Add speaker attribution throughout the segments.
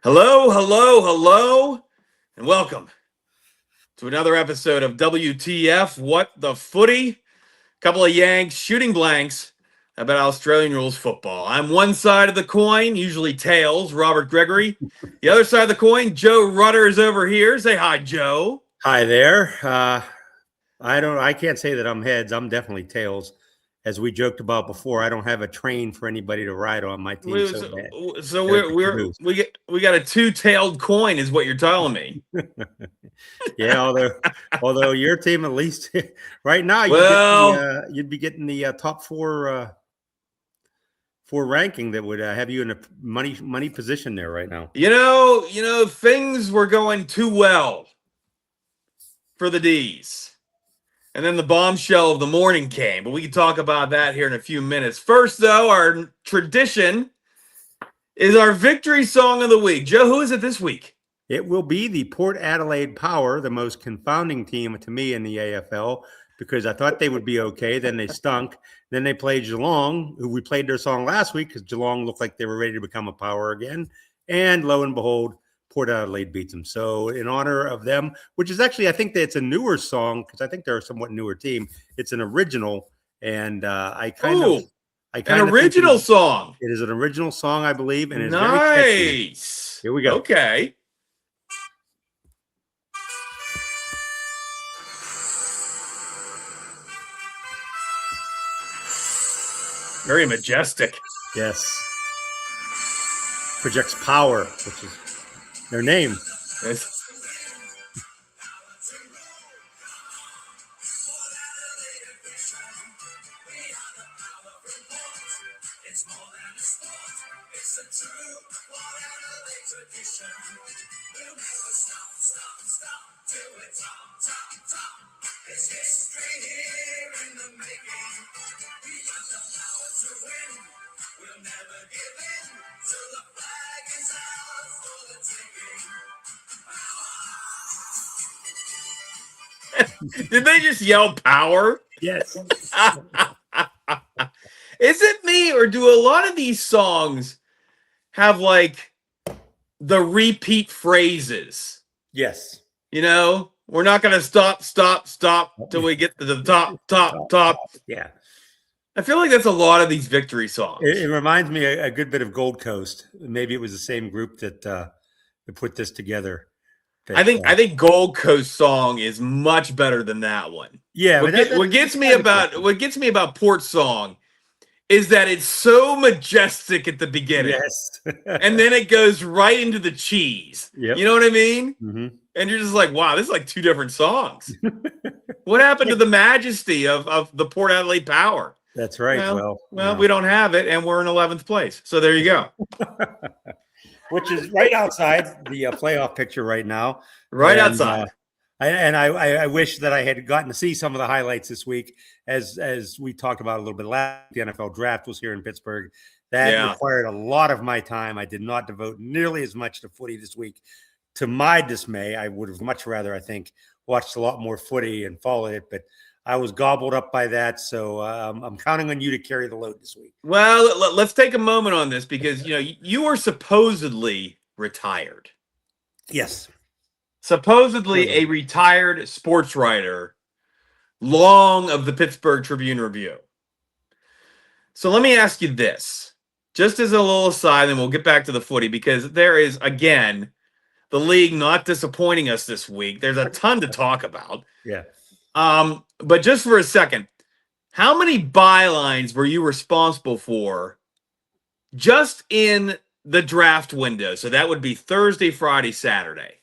Speaker 1: Hello, hello, hello, and welcome to another episode of WTF, What the Footy? Couple of Yanks shooting blanks about Australian rules football. I'm one side of the coin, usually tails, Robert Gregory. The other side of the coin, Joe Rutter is over here. Say hi, Joe.
Speaker 2: Hi there. I can't say that I'm heads. I'm definitely tails. As we joked about before, I don't have a train for anybody to ride on my team.
Speaker 1: So we got a two-tailed coin, is what you're telling me.
Speaker 2: Yeah, although your team at least right now you'd be getting the top four ranking that would have you in a money position there right now.
Speaker 1: You know, things were going too well for the D's. And then the bombshell of the morning came, but we can talk about that here in a few minutes. First, though, our tradition is our victory song of the week. Joe, who is it this week?
Speaker 2: It will be the Port Adelaide Power, the most confounding team to me in the AFL, because I thought they would be okay. Then they stunk. Then they played Geelong, who we played their song last week because Geelong looked like they were ready to become a power again. And lo and behold, Port Adelaide beats them. So in honor of them, which is actually, I think that it's a newer song because I think they're a somewhat newer team. It's an original, and an
Speaker 1: original song.
Speaker 2: It is an original song, I believe, and it's
Speaker 1: nice.
Speaker 2: Very catchy. Here we go.
Speaker 1: Okay. Very majestic.
Speaker 2: Yes. Projects power, which is their name.
Speaker 1: Yes. Did they just yell power?
Speaker 2: Yes.
Speaker 1: Is it me, or do a lot of these songs have like the repeat phrases?
Speaker 2: Yes.
Speaker 1: You know, we're not going to stop till we get to the top.
Speaker 2: Yeah.
Speaker 1: I feel like that's a lot of these victory songs.
Speaker 2: It reminds me a good bit of Gold Coast. Maybe it was the same group that put this together.
Speaker 1: I think Gold Coast song is much better than that one.
Speaker 2: Yeah.
Speaker 1: What gets me about Port song is that it's so majestic at the beginning.
Speaker 2: Yes.
Speaker 1: And then it goes right into the cheese.
Speaker 2: Yep.
Speaker 1: You know what I mean?
Speaker 2: Mm-hmm.
Speaker 1: And you're just like, wow, this is like two different songs. What happened to the majesty of the Port Adelaide Power?
Speaker 2: That's right.
Speaker 1: Well, we don't have it, and we're in 11th place. So there you go.
Speaker 2: Which is right outside the playoff picture right now.
Speaker 1: Right outside.
Speaker 2: I wish that I had gotten to see some of the highlights this week, as we talked about a little bit last. The NFL draft was here in Pittsburgh. That required a lot of my time. I did not devote nearly as much to footy this week. To my dismay, I would have much rather, I think, watched a lot more footy and followed it, but I was gobbled up by that. So I'm counting on you to carry the load this week.
Speaker 1: Well, let's take a moment on this because, you know, you are supposedly retired.
Speaker 2: Yes.
Speaker 1: Supposedly a retired sports writer, long of the Pittsburgh Tribune-Review. So let me ask you this, just as a little aside, and we'll get back to the footy because there is, again, the league not disappointing us this week. There's a ton to talk about.
Speaker 2: Yeah.
Speaker 1: But just for a second, how many bylines were you responsible for just in the draft window? So that would be Thursday, Friday, Saturday.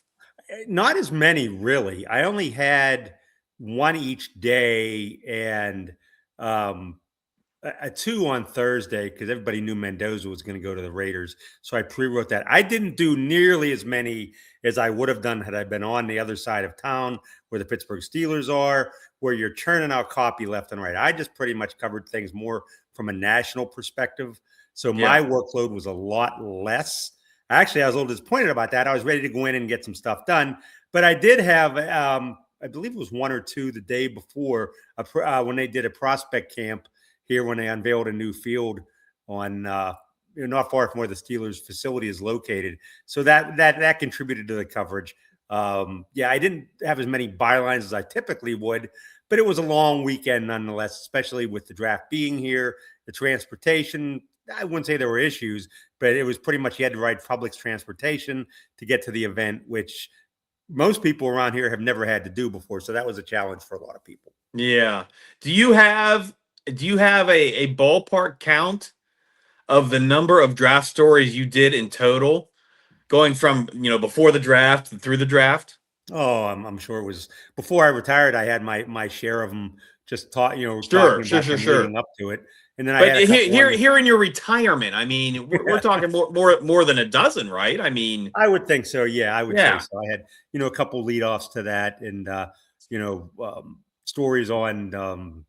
Speaker 2: Not as many, really. I only had one each day and a two on Thursday because everybody knew Mendoza was going to go to the Raiders. So I pre-wrote that. I didn't do nearly as many as I would have done had I been on the other side of town where the Pittsburgh Steelers are, where you're churning out copy left and right. I just pretty much covered things more from a national perspective. So my workload was a lot less. Actually, I was a little disappointed about that. I was ready to go in and get some stuff done. But I did have, I believe it was one or two the day before when they did a prospect camp here when they unveiled a new field on not far from where the Steelers facility is located. So that contributed to the coverage. Yeah, I didn't have as many bylines as I typically would, but it was a long weekend nonetheless, especially with the draft being here, the transportation. I wouldn't say there were issues, but it was pretty much you had to ride public transportation to get to the event, which most people around here have never had to do before. So that was a challenge for a lot of people.
Speaker 1: Yeah. Do you have a ballpark count of the number of draft stories you did in total, going from before the draft and through the draft?
Speaker 2: Oh, I'm sure it was before I retired. I had my share of them just
Speaker 1: Sure,
Speaker 2: talking
Speaker 1: sure,
Speaker 2: about
Speaker 1: sure,
Speaker 2: them
Speaker 1: sure.
Speaker 2: leading up to it. And then I
Speaker 1: But
Speaker 2: had a couple
Speaker 1: here in your retirement, I mean, we're talking more than a dozen, right? I mean,
Speaker 2: I would think so. Yeah, I would say
Speaker 1: yeah,
Speaker 2: so. I had, a couple leadoffs to that and, stories on,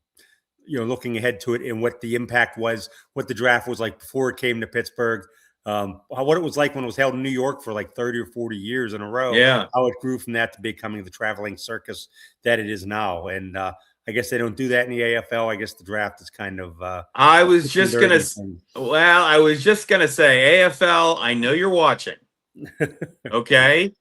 Speaker 2: looking ahead to it and what the impact was, what the draft was like before it came to Pittsburgh, what it was like when it was held in New York for like 30 or 40 years in a row,
Speaker 1: yeah.
Speaker 2: how it grew from that to becoming the traveling circus that it is now. And I guess they don't do that in the AFL. I guess the draft is kind of
Speaker 1: I
Speaker 2: a
Speaker 1: was
Speaker 2: quick and
Speaker 1: just gonna,
Speaker 2: dirty thing.
Speaker 1: well, I was just gonna say, AFL. I know you're watching. Okay,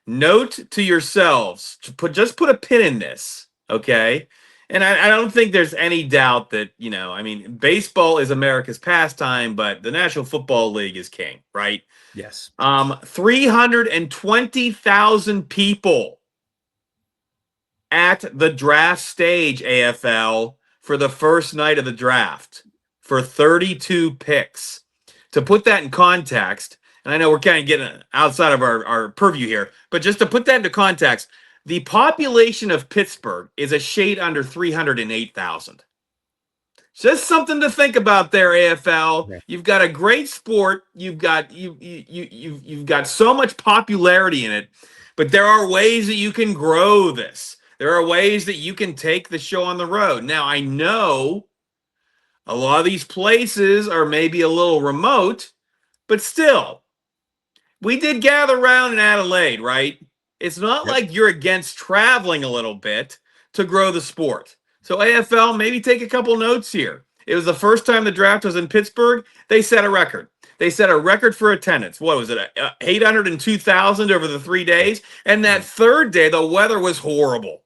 Speaker 1: note to yourselves to put a pin in this. Okay, and I don't think there's any doubt that I mean, baseball is America's pastime, but the National Football League is king, right?
Speaker 2: Yes.
Speaker 1: 320,000 people at the draft stage, AFL, for the first night of the draft for 32 picks. To put that in context, and I know we're kind of getting outside of our purview here, but just to put that into context, the population of Pittsburgh is a shade under 308,000. Just something to think about there, AFL.
Speaker 2: Yeah.
Speaker 1: You've got a great sport. You've got so much popularity in it, but there are ways that you can grow this. There are ways that you can take the show on the road. Now, I know a lot of these places are maybe a little remote, but still, we did gather around in Adelaide, right? It's not
Speaker 2: Yep.
Speaker 1: like you're against traveling a little bit to grow the sport. So AFL, maybe take a couple notes here. It was the first time the draft was in Pittsburgh. They set a record. They set a record for attendance. What was it? 802,000 over the 3 days. And that third day, the weather was horrible.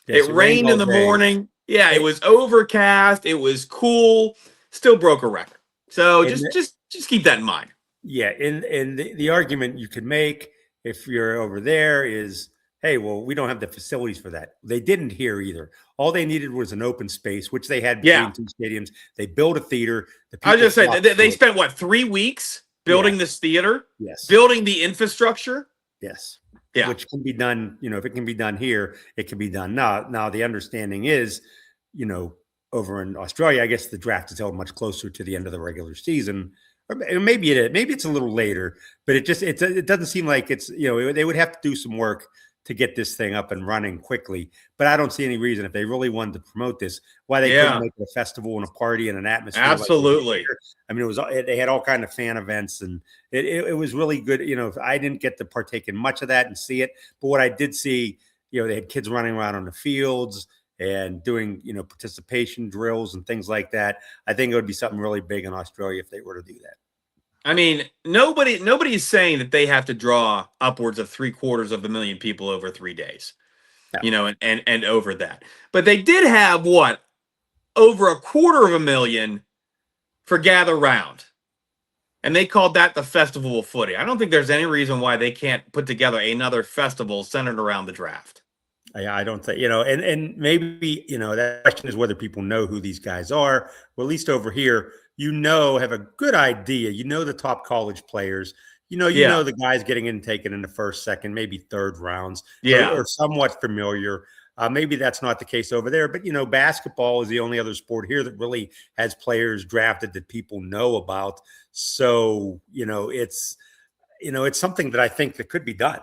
Speaker 2: Yes,
Speaker 1: It
Speaker 2: it rained
Speaker 1: rained in
Speaker 2: all
Speaker 1: the
Speaker 2: day.
Speaker 1: morning. Yeah, it
Speaker 2: It,
Speaker 1: was overcast. It was cool. Still broke a record. So
Speaker 2: and
Speaker 1: just keep that in mind.
Speaker 2: Yeah, and the argument you could make if you're over there is, hey, well, we don't have the facilities for that. They didn't here either. All they needed was an open space, which they had
Speaker 1: Yeah.
Speaker 2: between two stadiums. They built a theater. The
Speaker 1: I was
Speaker 2: people
Speaker 1: just saying
Speaker 2: flocked
Speaker 1: they
Speaker 2: to it.
Speaker 1: spent what 3 weeks
Speaker 2: Yeah.
Speaker 1: building this theater,
Speaker 2: Yes.
Speaker 1: building the infrastructure.
Speaker 2: Yes.
Speaker 1: Yeah,
Speaker 2: Which can be done, if it can be done here, it can be done. Now the understanding is, over in Australia, I guess the draft is held much closer to the end of the regular season. Or maybe it's a little later, but it doesn't seem like it's, they would have to do some work to get this thing up and running quickly. But I don't see any reason if they really wanted to promote this, why they couldn't make it a festival and a party and an atmosphere.
Speaker 1: absolutely.
Speaker 2: I mean, they had all kind of fan events and it was really good. I didn't get to partake in much of that and see it, but what I did see, they had kids running around on the fields and doing, participation drills and things like that. I think it would be something really big in Australia if they were to do that.
Speaker 1: I mean, nobody is saying that they have to draw upwards of 750,000 people over 3 days,
Speaker 2: No.
Speaker 1: and over that. But they did have what, over 250,000 for Gather Round. And they called that the Festival of Footy. I don't think there's any reason why they can't put together another festival centered around the draft.
Speaker 2: I don't think, and maybe, that question is whether people know who these guys are. Well, at least over here, have a good idea. The top college players,
Speaker 1: Yeah.
Speaker 2: the guys getting in, taken in the first, second, maybe third rounds,
Speaker 1: Yeah.
Speaker 2: or somewhat familiar. Maybe that's not the case over there, but basketball is the only other sport here that really has players drafted that people know about. So, it's something that I think that could be done.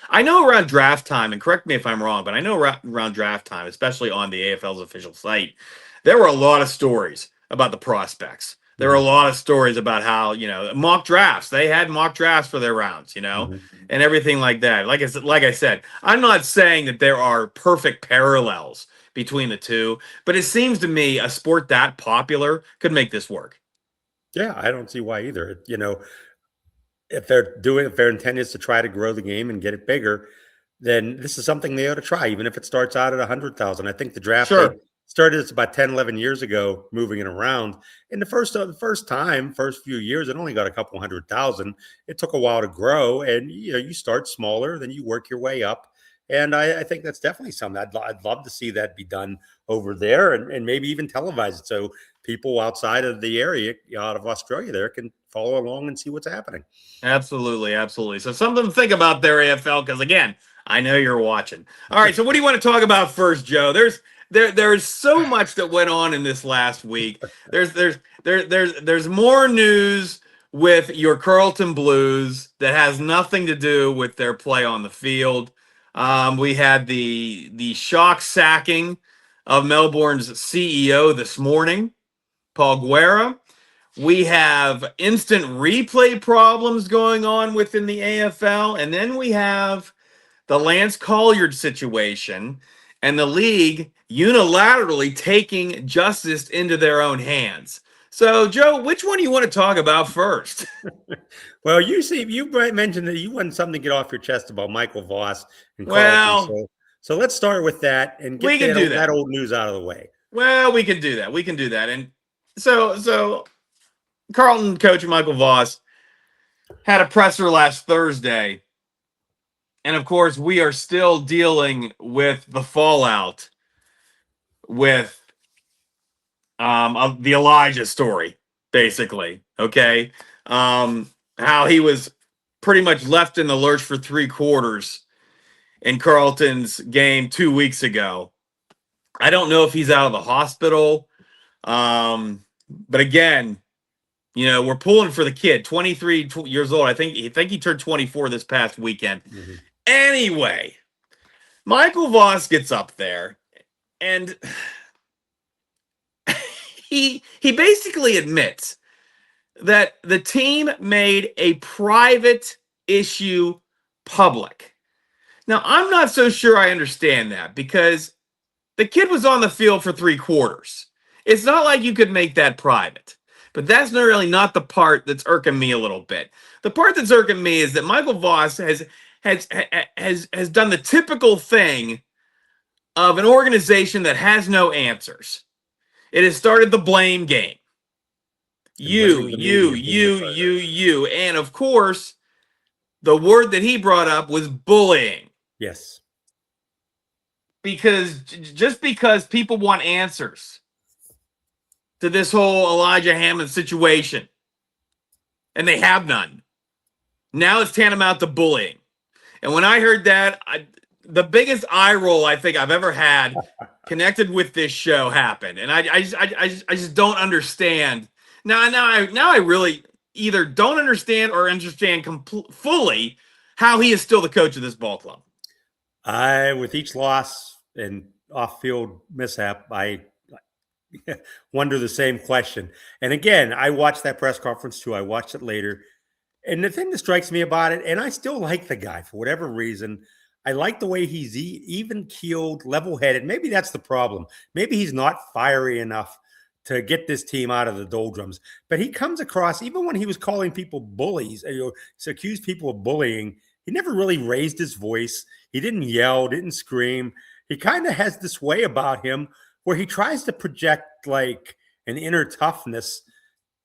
Speaker 1: I know around draft time, and correct me if I'm wrong, but I know around draft time, especially on the AFL's official site, there were a lot of stories about the prospects. There were a lot of stories about how, mock drafts. They had mock drafts for their rounds, and everything like that. Like I said, I'm not saying that there are perfect parallels between the two, but it seems to me a sport that popular could make this work.
Speaker 2: Yeah, I don't see why either. If their intent is to try to grow the game and get it bigger, then this is something they ought to try, even if it starts out at 100,000. I think the draft they
Speaker 1: Sure.
Speaker 2: started this about 10, 11 years ago, moving it around. And first few years, it only got a couple 100,000. It took a while to grow, and you start smaller, then you work your way up. And I think that's definitely something I'd love to see that be done over there, and maybe even televised so people outside of the area, out of Australia, there can follow along and see what's happening.
Speaker 1: Absolutely, absolutely. So something to think about there, AFL, because again, I know you're watching. All right, so what do you want to talk about first, Joe? There's so much that went on in this last week. There's more news with your Carlton Blues that has nothing to do with their play on the field. We had the shock sacking of Melbourne's CEO this morning, Paul Guerra. We have instant replay problems going on within the AFL. And then we have the Lance Colliard situation and the league unilaterally taking justice into their own hands. So, Joe, which one do you want to talk about first?
Speaker 2: Well, you mentioned that you wanted something to get off your chest about Michael Voss and Carlton.
Speaker 1: Well,
Speaker 2: So let's start with that and
Speaker 1: we
Speaker 2: get
Speaker 1: can do
Speaker 2: that
Speaker 1: that.
Speaker 2: old news out of the way.
Speaker 1: Well, we can do that. We can do that. And so Carlton coach Michael Voss had a presser last Thursday. And of course, we are still dealing with the fallout with of the Elijah story, basically. Okay. How he was pretty much left in the lurch for 3 quarters in Carlton's game 2 weeks ago. I don't know if he's out of the hospital. But again, we're pulling for the kid, 23 years old. I think he turned 24 this past weekend.
Speaker 2: Mm-hmm.
Speaker 1: Anyway, Michael Voss gets up there and he basically admits that the team made a private issue public. Now, I'm not so sure I understand that because the kid was on the field for 3 quarters. It's not like you could make that private. But that's not the part that's irking me a little bit. The part that's irking me is that Michael Voss has done the typical thing of an organization that has no answers. It has started the blame game.
Speaker 2: And
Speaker 1: You,
Speaker 2: blaming the
Speaker 1: you,
Speaker 2: media being the
Speaker 1: you,
Speaker 2: target.
Speaker 1: you, you. And of course, the word that he brought up was bullying.
Speaker 2: Yes.
Speaker 1: Just because people want answers to this whole Elijah Hammond situation, and they have none. Now it's tantamount to bullying. And when I heard that, the biggest eye roll I think I've ever had connected with this show happened, and I just don't understand. Now I really either don't understand or understand fully how he is still the coach of this ball club.
Speaker 2: With each loss and off-field mishap, I wonder the same question. And again, I watched that press conference too. I watched it later. And the thing that strikes me about it, and I still like the guy for whatever reason, I like the way he's even keeled, level headed. Maybe that's the problem. Maybe he's not fiery enough to get this team out of the doldrums. But he comes across, even when he was calling people bullies, accused people of bullying, he never really raised his voice. He didn't yell, didn't scream. He kind of has this way about him where he tries to project like an inner toughness.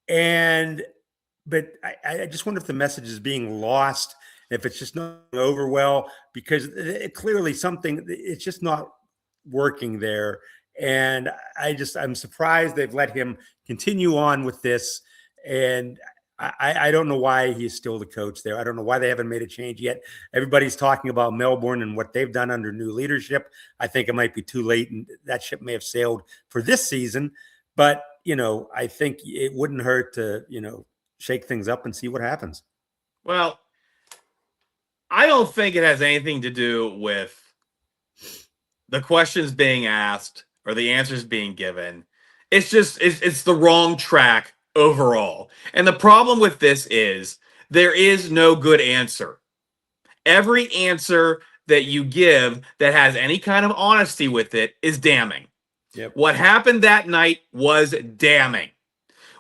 Speaker 2: But I just wonder if the message is being lost, if it's just not over well, because clearly it's just not working there. And I'm surprised they've let him continue on with this. And I don't know why he's still the coach there. I don't know why they haven't made a change yet. Everybody's talking about Melbourne and what they've done under new leadership. I think it might be too late, and that ship may have sailed for this season. But, I think it wouldn't hurt to, shake things up and see what happens.
Speaker 1: Well, I don't think it has anything to do with the questions being asked or the answers being given. It's just it's the wrong track overall. And the problem with this is there is no good answer. Every answer that you give that has any kind of honesty with it is damning.
Speaker 2: Yep.
Speaker 1: What happened that night was damning.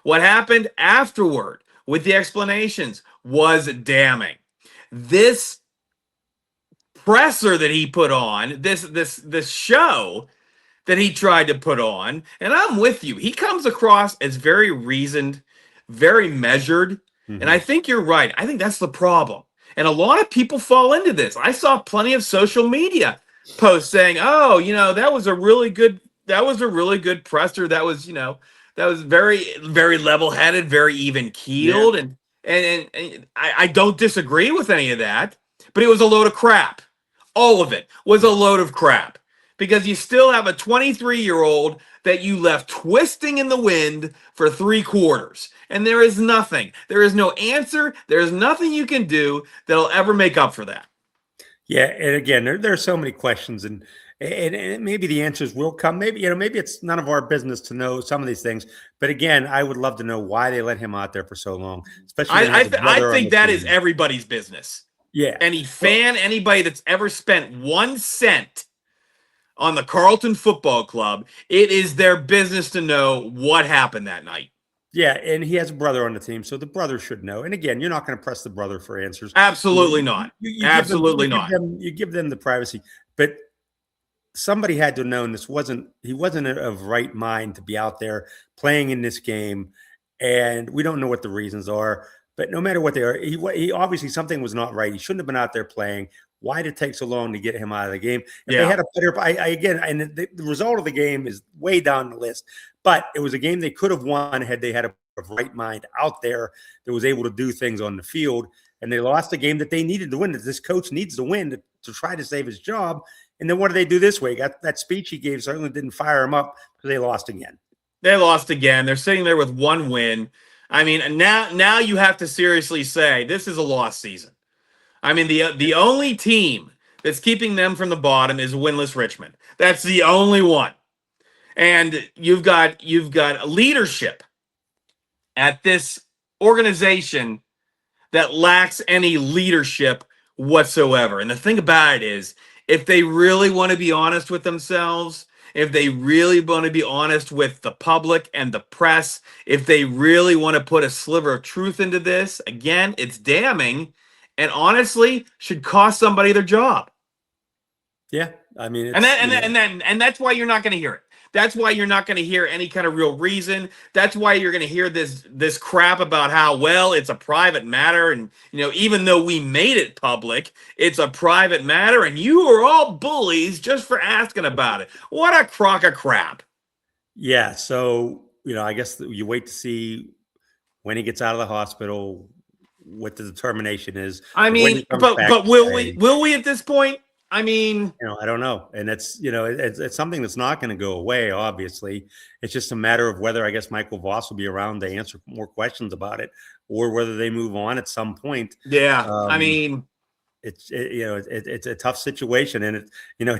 Speaker 1: What happened afterward with the explanations was damning. This presser that he put on, this show that he tried to put on, and I'm with you. He comes across as very reasoned, very measured, and I think you're right. I think that's the problem. And a lot of people fall into this. I saw plenty of social media posts saying, "Oh, that was a really good presser. That was very very level-headed, very even
Speaker 2: Yeah.
Speaker 1: keeled." And I don't disagree with any of that, but it was a load of crap. All of it was a load of crap because you still have a 23-year-old that you left twisting in the wind for 3 quarters. And there is nothing. There is no answer. There is nothing you can do that'll ever make up for that.
Speaker 2: Yeah, and again, there are so many questions, and maybe the answers will come. Maybe it's none of our business to know some of these things. But again, I would love to know why they let him out there for so long, especially when he has a
Speaker 1: I
Speaker 2: brother on
Speaker 1: think
Speaker 2: the
Speaker 1: that is
Speaker 2: team.
Speaker 1: everybody's business.
Speaker 2: Yeah,
Speaker 1: Anybody that's ever spent 1 cent on the Carlton Football Club, it is their business to know what happened that night.
Speaker 2: yeah, and he has a brother on the team, so the brother should know. And again, you're not going to press the brother for answers.
Speaker 1: Absolutely not. Absolutely not.
Speaker 2: You give them the privacy, but somebody had to have known he wasn't of right mind to be out there playing in this game, and we don't know what the reasons are. But no matter what they are, he obviously something was not right. He shouldn't have been out there playing. Why did it take so long to get him out of the game? If they had a better, again, and the result of the game is way down the list. But it was a game they could have won had they had a right mind out there that was able to do things on the field. And they lost a game that they needed to win. That this coach needs to win to try to save his job. And then what do they do this way? Got that speech he gave certainly didn't fire him up because they lost again.
Speaker 1: They lost again. They're sitting there with 1 win. I mean, now you have to seriously say this is a lost season. I mean, the only team that's keeping them from the bottom is winless Richmond. That's the only one. And you've got leadership at this organization that lacks any leadership whatsoever. And the thing about it is, if they really want to be honest with themselves, if they really want to be honest with the public and the press, if they really want to put a sliver of truth into this, again, it's damning and honestly should cost somebody their job.
Speaker 2: Yeah, I mean,
Speaker 1: and that's why you're not going to hear it. That's why you're not going to hear any kind of real reason. That's why you're going to hear this crap about how, well, it's a private matter. And, even though we made it public, it's a private matter. And you are all bullies just for asking about it. What a crock of crap.
Speaker 2: Yeah. So, I guess you wait to see when he gets out of the hospital, what the determination is.
Speaker 1: I mean, but will we at this point? I mean,
Speaker 2: I don't know. And it's something that's not going to go away. Obviously, it's just a matter of whether, I guess, Michael Voss will be around to answer more questions about it, or whether they move on at some point.
Speaker 1: Yeah. I mean,
Speaker 2: it's a tough situation. And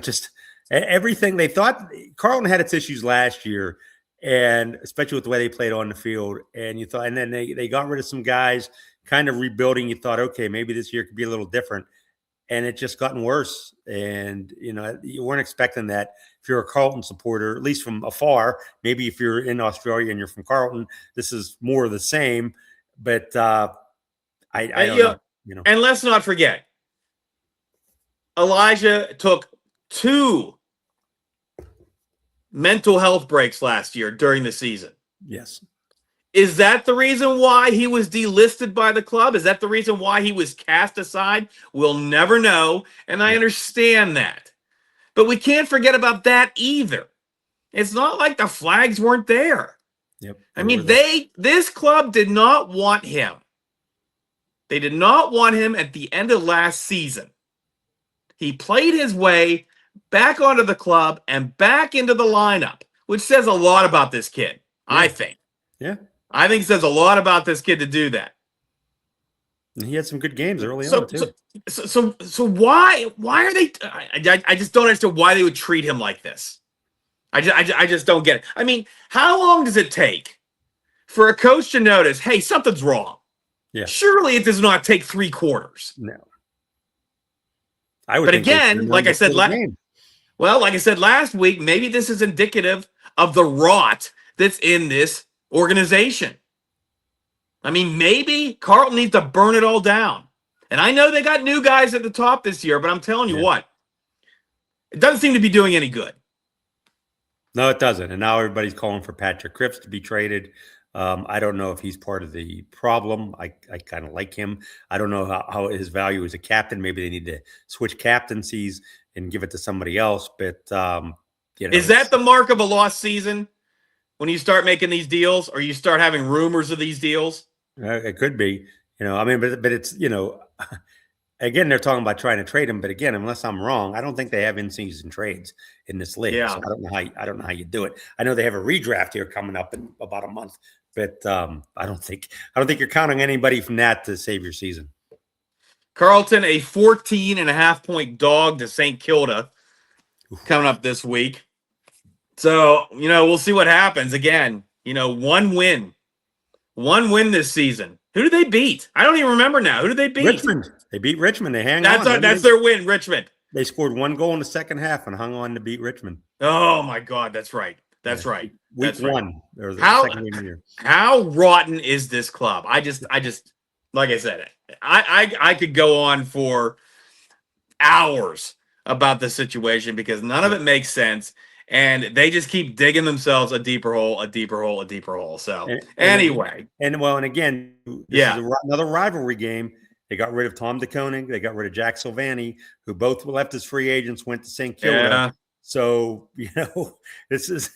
Speaker 2: just everything they thought. Carlton had its issues last year, and especially with the way they played on the field. And then they got rid of some guys, kind of rebuilding. You thought, okay, maybe this year could be a little different. And it just gotten worse. And, you weren't expecting that. If you're a Carlton supporter, at least from afar, maybe if you're in Australia and you're from Carlton, this is more of the same. But I don't know.
Speaker 1: And let's not forget, Elijah took 2 mental health breaks last year during the season.
Speaker 2: Yes.
Speaker 1: Is that the reason why he was delisted by the club? Is that the reason why he was cast aside? We'll never know, and I understand that. But we can't forget about that either. It's not like the flags weren't there.
Speaker 2: Yep.
Speaker 1: I mean, this club did not want him. They did not want him at the end of last season. He played his way back onto the club and back into the lineup, which says a lot about this kid, I think.
Speaker 2: Yeah.
Speaker 1: I think it says a lot about this kid to do that.
Speaker 2: And he had some good games early on too.
Speaker 1: So why are they? I just don't understand why they would treat him like this. I just don't get it. I mean, how long does it take for a coach to notice, hey, something's wrong?
Speaker 2: Yeah.
Speaker 1: Surely it does not take 3 quarters.
Speaker 2: No. I would.
Speaker 1: But again, like I said last week, maybe this is indicative of the rot that's in this organization. I mean, maybe Carlton needs to burn it all down. And I know they got new guys at the top this year, but I'm telling you what, it doesn't seem to be doing any good.
Speaker 2: No, it doesn't. And now everybody's calling for Patrick Cripps to be traded. I don't know if he's part of the problem. I kind of like him. I don't know how his value as a captain. Maybe they need to switch captaincies and give it to somebody else. But,
Speaker 1: is that the mark of a lost season when you start making these deals or you start having rumors of these deals?
Speaker 2: It could be. I mean, but it's, again, they're talking about trying to trade him, but again, unless I'm wrong, I don't think they have in-season trades in this league.
Speaker 1: Yeah.
Speaker 2: So I don't know how you do it. I know they have a redraft here coming up in about a month, but I don't think you're counting anybody from that to save your season.
Speaker 1: Carlton, a 14.5-point dog to St. Kilda coming up this week. So, we'll see what happens. Again, one win this season. Who did they beat? I don't even remember now. Who did they beat?
Speaker 2: Richmond. They beat Richmond. They hang on.
Speaker 1: That's their win, Richmond.
Speaker 2: They scored 1 goal in the second half and hung on to beat Richmond.
Speaker 1: Oh, my God. That's right. That's right.
Speaker 2: Week
Speaker 1: that's
Speaker 2: one.
Speaker 1: Right. How rotten is this club? I just, like I said, I could go on for hours about the situation because none of it makes sense. And they just keep digging themselves a deeper hole, a deeper hole, a deeper hole. So anyway.
Speaker 2: And again, this is another rivalry game. They got rid of Tom DeKoning. They got rid of Jack Silvani, who both left as free agents, went to St. Kilda. Yeah. So, this is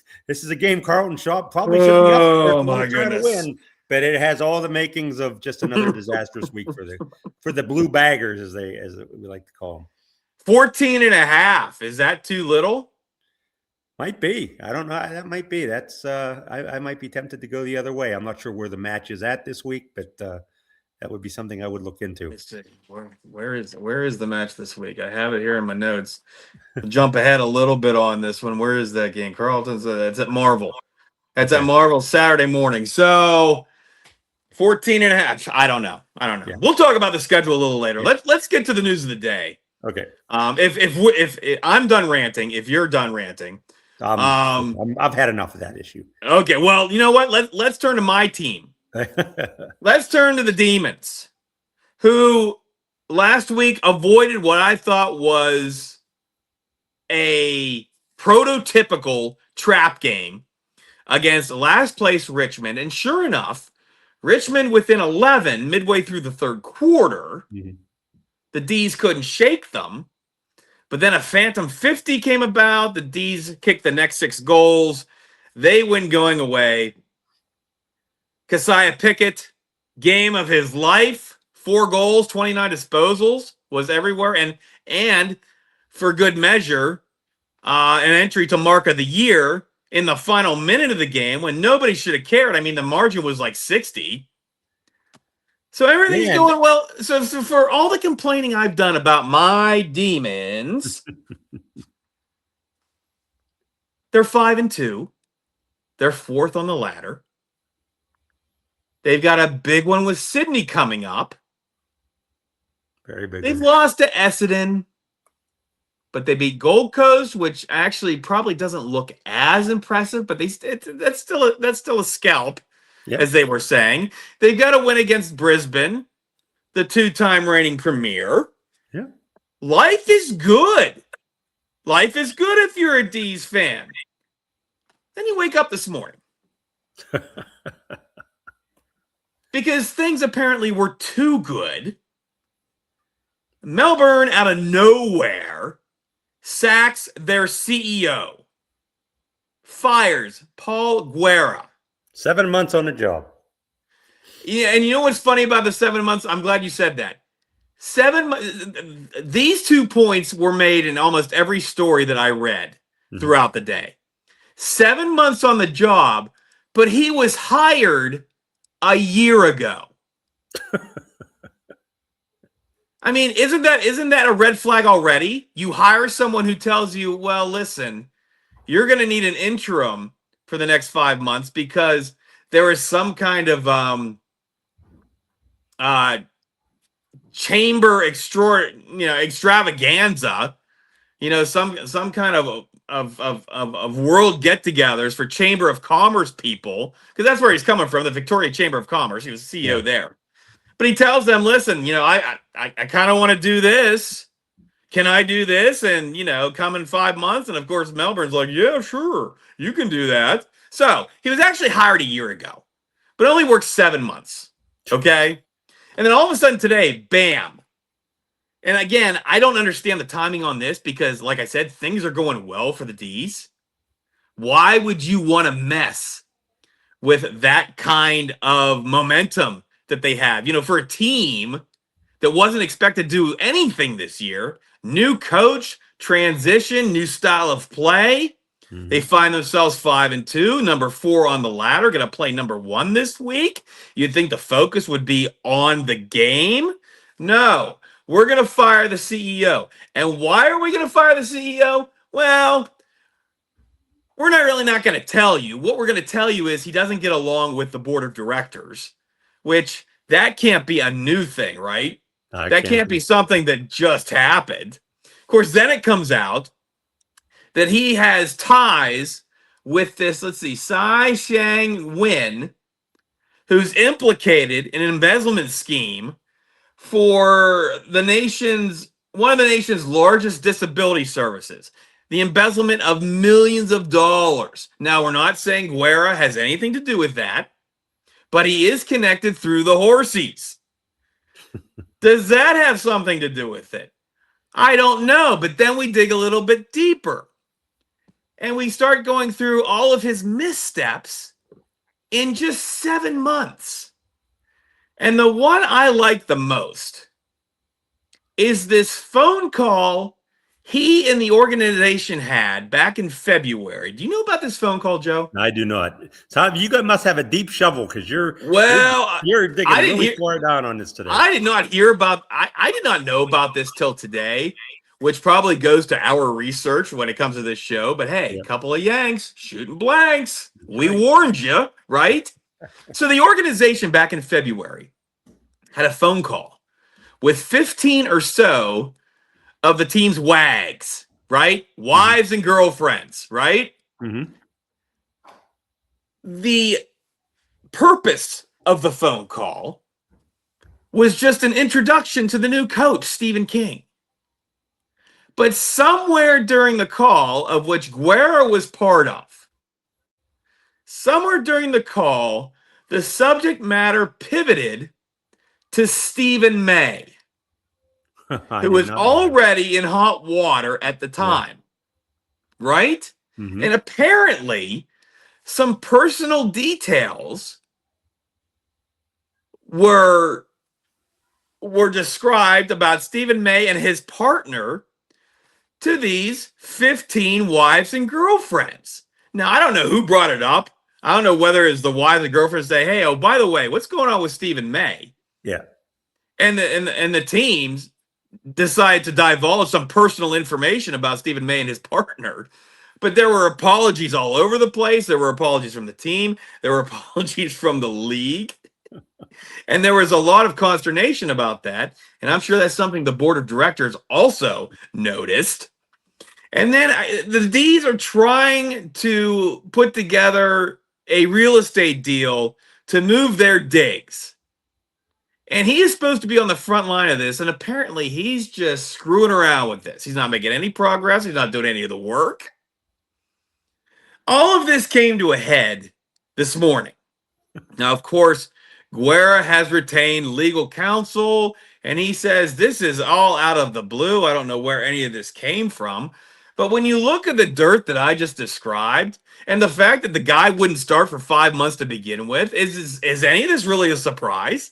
Speaker 2: a game Carlton probably shouldn't be up for trying to win. But it has all the makings of just another disastrous week for the blue baggers, as we like to call them.
Speaker 1: 14.5. Is that too little?
Speaker 2: Might be. I don't know. That might be. That's I might be tempted to go the other way. I'm not sure where the match is at this week, but that would be something I would look into.
Speaker 1: Where is the match this week? I have it here in my notes. I'll jump ahead a little bit on this one. Where is that game? Carlton's. It's at Marvel. That's at Marvel Saturday morning. So 14.5. I don't know. Yeah. We'll talk about the schedule a little later. Yeah. Let's get to the news of the day.
Speaker 2: Okay.
Speaker 1: If I'm done ranting, if you're done ranting.
Speaker 2: I've had enough of that issue.
Speaker 1: Okay, well, you know what? Let's turn to my team. Let's turn to the Demons, who last week avoided what I thought was a prototypical trap game against last place Richmond. And sure enough, Richmond within 11 midway through the third quarter. Mm-hmm. The D's couldn't shake them. But then a phantom 50 came about. The D's kicked the next 6 goals. They win going away. Keziah Pickett, game of his life. 4 goals, 29 disposals, was everywhere. And for good measure, an entry to mark of the year in the final minute of the game when nobody should have cared. I mean, the margin was like 60. So everything's going well. So for all the complaining I've done about my Demons, they're 5-2. They're 4th on the ladder. They've got a big one with Sydney coming up.
Speaker 2: Very big.
Speaker 1: They've lost to Essendon, but they beat Gold Coast, which actually probably doesn't look as impressive, but that's still a scalp. Yep. As they were saying. They've got to win against Brisbane, the 2-time reigning premier.
Speaker 2: Yeah.
Speaker 1: Life is good. Life is good if you're a D's fan. Then you wake up this morning. Because things apparently were too good. Melbourne, out of nowhere, sacks their CEO. Fires Paul Guerra.
Speaker 2: 7 months on the job.
Speaker 1: Yeah, and you know what's funny about the 7 months? I'm glad you said that. These 2 points were made in almost every story that I read throughout the day. 7 months on the job, but he was hired a year ago. I mean, isn't that a red flag already? You hire someone who tells you, well, listen, you're going to need an interim for the next 5 months because there is some kind of chamber extravaganza, some kind of of world get-togethers for Chamber of Commerce people, because that's where he's coming from, the Victoria Chamber of Commerce. He was CEO there. But he tells them, listen, I kind of want to do this. Can I do this? And, come in 5 months. And of course, Melbourne's like, yeah, sure, you can do that. So he was actually hired a year ago, but only worked 7 months. Okay. And then all of a sudden today, bam. And again, I don't understand the timing on this because, like I said, things are going well for the D's. Why would you want to mess with that kind of momentum that they have? For a team that wasn't expected to do anything this year, new coach, transition, new style of play. Mm-hmm. They find themselves 5-2, number 4 on the ladder, going to play number 1 this week. You'd think the focus would be on the game. No, we're going to fire the CEO. And why are we going to fire the CEO? Well, we're not going to tell you. What we're going to tell you is he doesn't get along with the board of directors, which that can't be a new thing, right? That can't be something that just happened. Of course, then it comes out that he has ties with this, Tsai Shang-wen, who's implicated in an embezzlement scheme for one of the nation's largest disability services. The embezzlement of millions of dollars. Now, we're not saying Guerra has anything to do with that, but he is connected through the horsies. Does that have something to do with it? I don't know, but then we dig a little bit deeper. And we start going through all of his missteps in just 7 months. And the one I like the most is this phone call he and the organization had back in February. Do you know about this phone call, Joe?
Speaker 2: I do not. Tom, you guys must have a deep shovel because you're digging really far down on this today.
Speaker 1: I did not hear about. I did not know about this till today, which probably goes to our research when it comes to this show. But hey, a couple of Yanks shooting blanks. We warned you, right? So the organization back in February had a phone call with 15 or so of the team's wags, right? Wives and girlfriends, right? Mm-hmm. The purpose of the phone call was just an introduction to the new coach, Stephen King. But somewhere during the call, of which Guerra was part of, somewhere during the call, the subject matter pivoted to Stephen May, who was already in hot water at the time, right? Mm-hmm. And apparently, some personal details were described about Stephen May and his partner to these 15 wives and girlfriends. Now, I don't know who brought it up. I don't know whether it's the wives and girlfriends say, hey, oh, by the way, what's going on with Stephen May?
Speaker 2: Yeah.
Speaker 1: And the teams decide to divulge some personal information about Stephen May and his partner. But there were apologies all over the place. There were apologies from the team. There were apologies from the league. And there was a lot of consternation about that. And I'm sure that's something the board of directors also noticed. And then the D's are trying to put together a real estate deal to move their digs. And he is supposed to be on the front line of this, and apparently he's just screwing around with this. He's not making any progress. He's not doing any of the work. All of this came to a head this morning. Now, of course, Guerra has retained legal counsel, and he says this is all out of the blue. I don't know where any of this came from. But when you look at the dirt that I just described, and the fact that the guy wouldn't start for 5 months to begin with, is any of this really a surprise?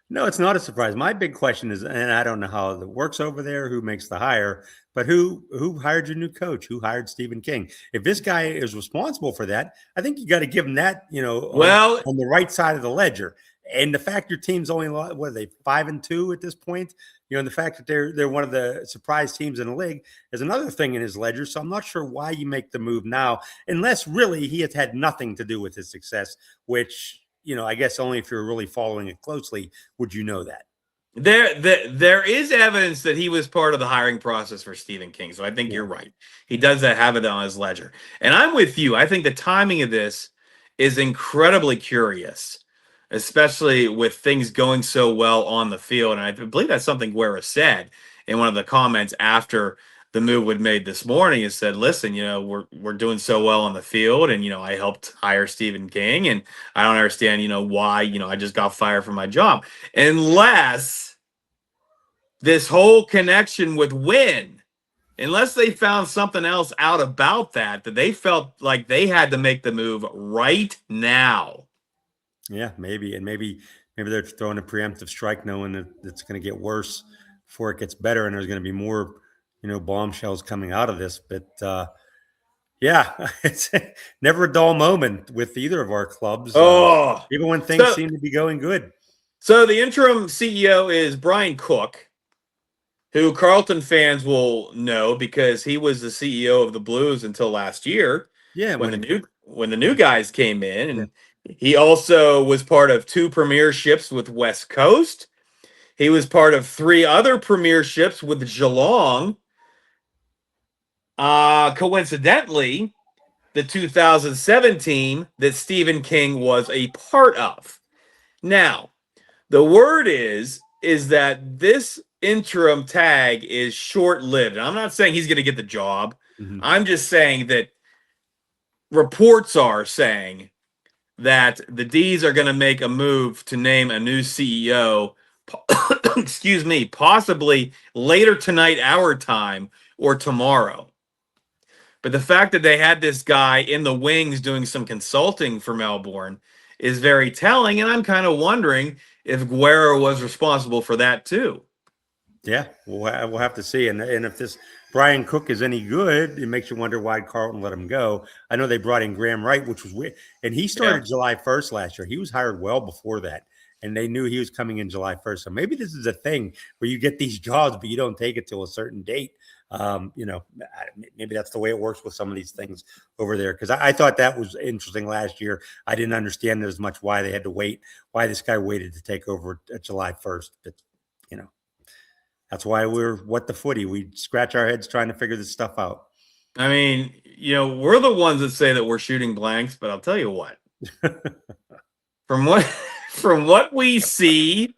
Speaker 2: No, it's not a surprise. My big question is, and I don't know how it works over there, who makes the hire, but who hired your new coach? Who hired Stephen King? If this guy is responsible for that, I think you got to give him that, on the right side of the ledger. And the fact your team's only, what are they, 5-2 at this point? And the fact that they're one of the surprise teams in the league is another thing in his ledger. So I'm not sure why you make the move now, unless really he has had nothing to do with his success, which, I guess only if you're really following it closely would you know that.
Speaker 1: There is evidence that he was part of the hiring process for Stephen King. So I think
Speaker 2: Yeah.
Speaker 1: you're right. He does have it on his ledger. And I'm with you. I think the timing of this is incredibly curious, especially with things going so well on the field. And I believe that's something Guerra said in one of the comments after the move was made this morning. Is said, listen, we're doing so well on the field, and I helped hire Stephen King, and I don't understand, why, I just got fired from my job. Unless this whole connection with Win, unless they found something else out about that they felt like they had to make the move right now.
Speaker 2: Yeah, maybe. And maybe they're throwing a preemptive strike knowing that it's going to get worse before it gets better and there's going to be more, bombshells coming out of this. But yeah, it's never a dull moment with either of our clubs,
Speaker 1: Oh,
Speaker 2: even when things
Speaker 1: so
Speaker 2: seem to be going good.
Speaker 1: so the interim CEO is Brian Cook, who Carlton fans will know because he was the CEO of the Blues until last year
Speaker 2: Yeah,
Speaker 1: when
Speaker 2: when
Speaker 1: the new guys came in.
Speaker 2: yeah,
Speaker 1: And he also was part of 2 premierships with West Coast. He was part of 3 other premierships with Geelong. Coincidentally, the 2007 team that Stephen King was a part of. Now, the word is that this interim tag is short-lived. I'm not saying he's going to get the job.
Speaker 2: mhm.
Speaker 1: I'm just saying that reports are saying that the D's are going to make a move to name a new CEO, excuse me, possibly later tonight, our time, or tomorrow. But the fact that they had this guy in the wings doing some consulting for Melbourne is very telling, and I'm kind of wondering if Guerra was responsible for that too.
Speaker 2: Yeah, we'll have to see. And if this Brian Cook is any good, it makes you wonder why Carlton let him go. I know they brought in Graham Wright, which was weird, and he
Speaker 1: Yeah.
Speaker 2: started July 1st last year. He was hired well before that, and they knew he was coming in July 1st. So maybe this is a thing where you get these jobs, but you don't take it till a certain date. Maybe that's the way it works with some of these things over there. Because I thought that was interesting last year. I didn't understand as much why they had to wait, why this guy waited to take over at July 1st. But you know. That's why we're what the footy. We scratch our heads trying to figure this stuff out.
Speaker 1: I mean, we're the ones that say that we're shooting blanks, but I'll tell you what. From what from what we see,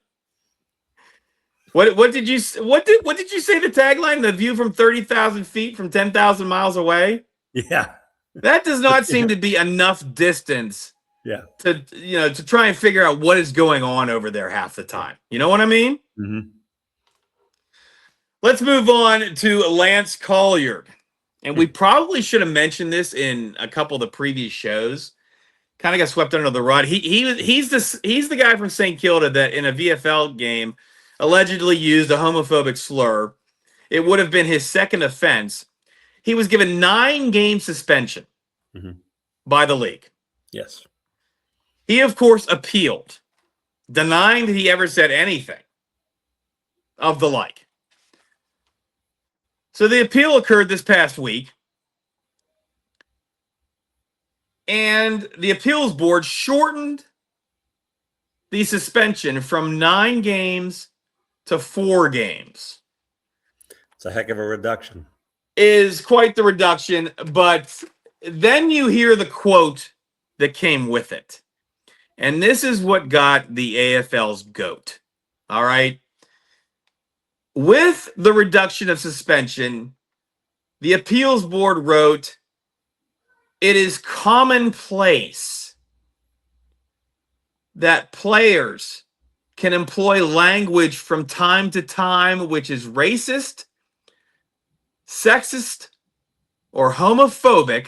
Speaker 1: what did you say the tagline? The view from 30,000 feet from 10,000 miles away.
Speaker 2: Yeah.
Speaker 1: That does not seem to be enough distance
Speaker 2: Yeah.
Speaker 1: to try and figure out what is going on over there half the time. You know what I mean?
Speaker 2: Mm-hmm.
Speaker 1: Let's move on to Lance Colliard. And we probably should have mentioned this in a couple of the previous shows. Kind of got swept under the rug. He's the guy from St. Kilda that in a VFL game allegedly used a homophobic slur. It would have been his second offense. He was given 9-game suspension by the league.
Speaker 2: Yes.
Speaker 1: He, of course, appealed, denying that he ever said anything of the like. So the appeal occurred this past week, and the appeals board shortened the suspension from 9 games to 4 games.
Speaker 2: It's a heck of a reduction.
Speaker 1: Is quite the reduction, but then you hear the quote that came with it. And this is what got the AFL's goat. All right. With the reduction of suspension, the appeals board wrote, "It is commonplace that players can employ language from time to time which is racist, sexist, or homophobic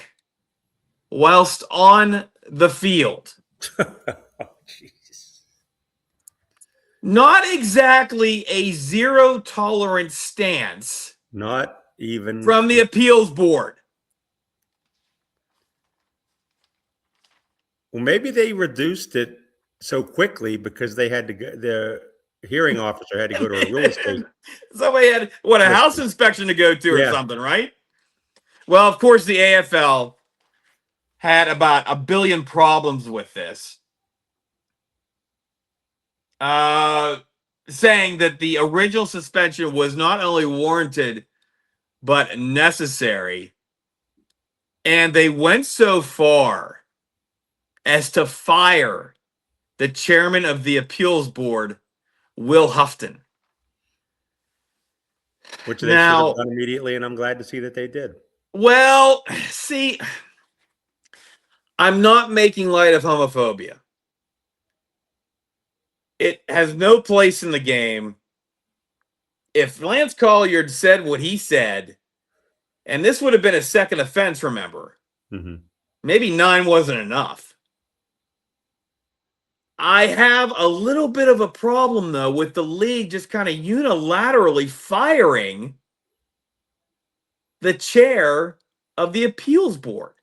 Speaker 1: whilst on the field."
Speaker 2: Jesus.
Speaker 1: Not exactly a zero tolerance stance
Speaker 2: Not even
Speaker 1: from the appeals board.
Speaker 2: Well, maybe they reduced it so quickly because they had to go, the hearing officer had to go to a real estate.
Speaker 1: Somebody had a house inspection to go to or
Speaker 2: Yeah.
Speaker 1: something, right? Well, of course, the AFL had about a billion problems with this. saying that the original suspension was not only warranted but necessary, and they went so far as to fire the chairman of the appeals board, Will Houghton.
Speaker 2: Which they should have
Speaker 1: Now,
Speaker 2: done immediately, and I'm glad to see that they did.
Speaker 1: well, see, I'm not making light of homophobia. It has no place in the game. If Lance Colliard said what he said, and this would have been a second offense, remember, maybe 9 wasn't enough. I have a little bit of a problem, though, with the league just kind of unilaterally firing the chair of the appeals board.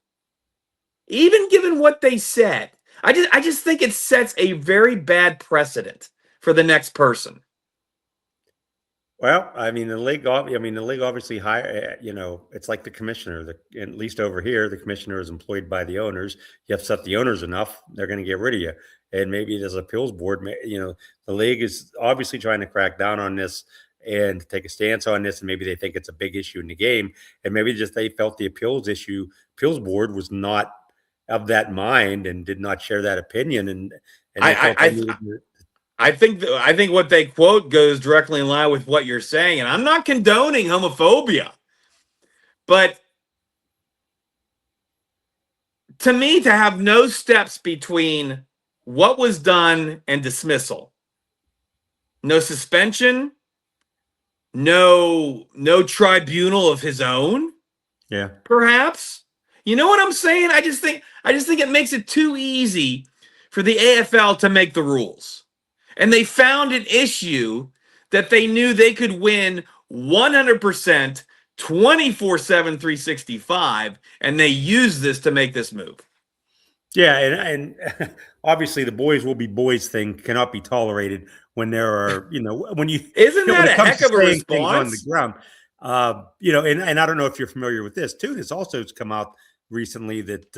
Speaker 1: Even given what they said, I just think it sets a very bad precedent for the next person.
Speaker 2: Well, I mean, the league obviously hire. It's like the commissioner. At least over here, the commissioner is employed by the owners. You upset the owners enough, they're going to get rid of you. And maybe it is appeals board. The league is obviously trying to crack down on this and take a stance on this. And maybe they think it's a big issue in the game, and maybe just they felt the appeals board was not of that mind and did not share that opinion. And
Speaker 1: I think what they quote goes directly in line with what you're saying, and I'm not condoning homophobia, but to me, to have no steps between what was done and dismissal, no suspension, no tribunal of his own, perhaps. You know what I'm saying? I just think it makes it too easy for the AFL to make the rules. And they found an issue that they knew they could win 100%, 24/7, 365, and they used this to make this move.
Speaker 2: Yeah, and obviously the boys will be boys thing cannot be tolerated when there are, when you
Speaker 1: isn't that a heck of a response
Speaker 2: on the ground. And I don't know if you're familiar with this too. This also has come out recently that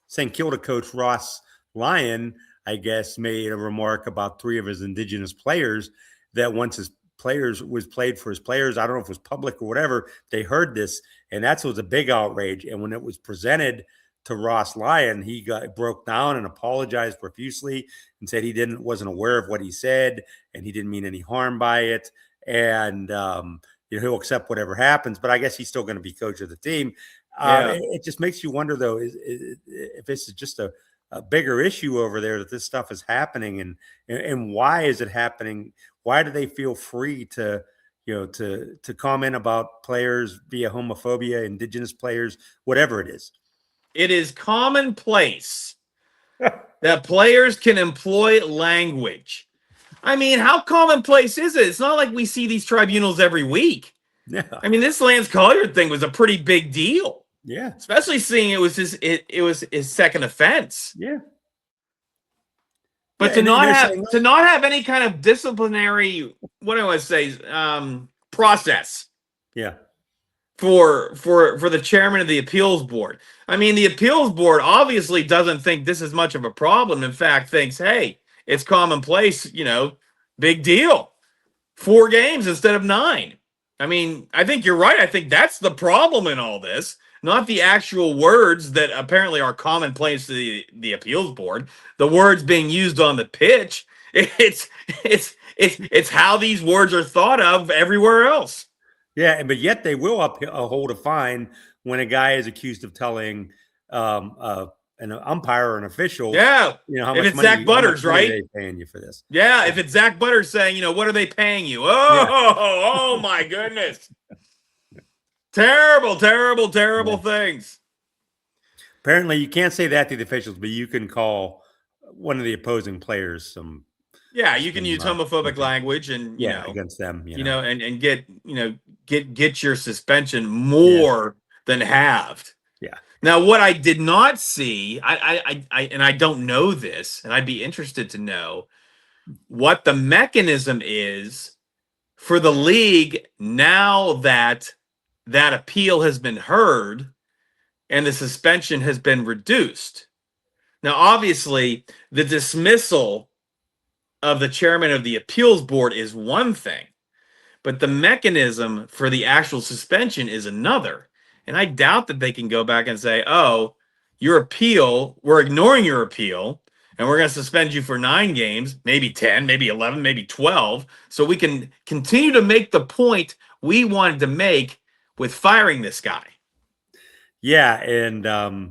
Speaker 2: St. Kilda coach Ross Lyon, I guess, made a remark about 3 of his Indigenous players that once his players was played for his players, I don't know if it was public or whatever, they heard this, and that was a big outrage. And when it was presented to Ross Lyon, he broke down and apologized profusely and said he wasn't aware of what he said and he didn't mean any harm by it. And he'll accept whatever happens, but I guess he's still going to be coach of the team. It just makes you wonder, though, if this is just a bigger issue over there, that this stuff is happening, and why is it happening? Why do they feel free to comment about players via homophobia, Indigenous players, whatever it is?
Speaker 1: It is commonplace that players can employ language. I mean, how commonplace is it? It's not like we see these tribunals every week.
Speaker 2: Yeah.
Speaker 1: I mean, this Lance Colliard thing was a pretty big deal.
Speaker 2: Yeah.
Speaker 1: Especially seeing it was his second offense.
Speaker 2: Yeah.
Speaker 1: But to not have any kind of disciplinary, what do I want to say, process.
Speaker 2: Yeah.
Speaker 1: For the chairman of the appeals board. I mean, the appeals board obviously doesn't think this is much of a problem. In fact, thinks, hey, it's commonplace, big deal. 4 games instead of 9. I mean, I think you're right. I think that's the problem in all this, not the actual words that apparently are commonplace to the appeals board. The words being used on the pitch. It's how these words are thought of everywhere else.
Speaker 2: Yeah, but yet they will hold a fine when a guy is accused of telling an umpire or an official.
Speaker 1: Yeah,
Speaker 2: how much
Speaker 1: if it's
Speaker 2: money,
Speaker 1: Zach Butters, right?
Speaker 2: Are they paying you for this?
Speaker 1: Yeah, if it's Zach Butters saying, what are they paying you? Oh my goodness! Terrible things.
Speaker 2: Apparently, you can't say that to the officials, but you can call one of the opposing players some.
Speaker 1: Yeah, you can use homophobic language and
Speaker 2: against them,
Speaker 1: and get your suspension more than halved.
Speaker 2: Yeah.
Speaker 1: Now, what I did not see, I don't know this, and I'd be interested to know what the mechanism is for the league now that appeal has been heard and the suspension has been reduced. Now, obviously, the dismissal of the chairman of the appeals board is one thing, but the mechanism for the actual suspension is another. And I doubt that they can go back and say, oh, your appeal, we're ignoring your appeal, and we're going to suspend you for 9 games, maybe 10, maybe 11, maybe 12, so we can continue to make the point we wanted to make with firing this guy.
Speaker 2: Yeah, and I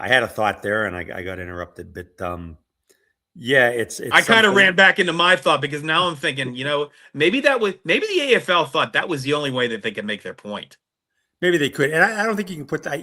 Speaker 2: had a thought there, and I got interrupted. But yeah, it's
Speaker 1: I kind of
Speaker 2: something.
Speaker 1: ran back into my thought because now I'm thinking, maybe the AFL thought that was the only way that they could make their point.
Speaker 2: Maybe they could, and I don't think you can put that.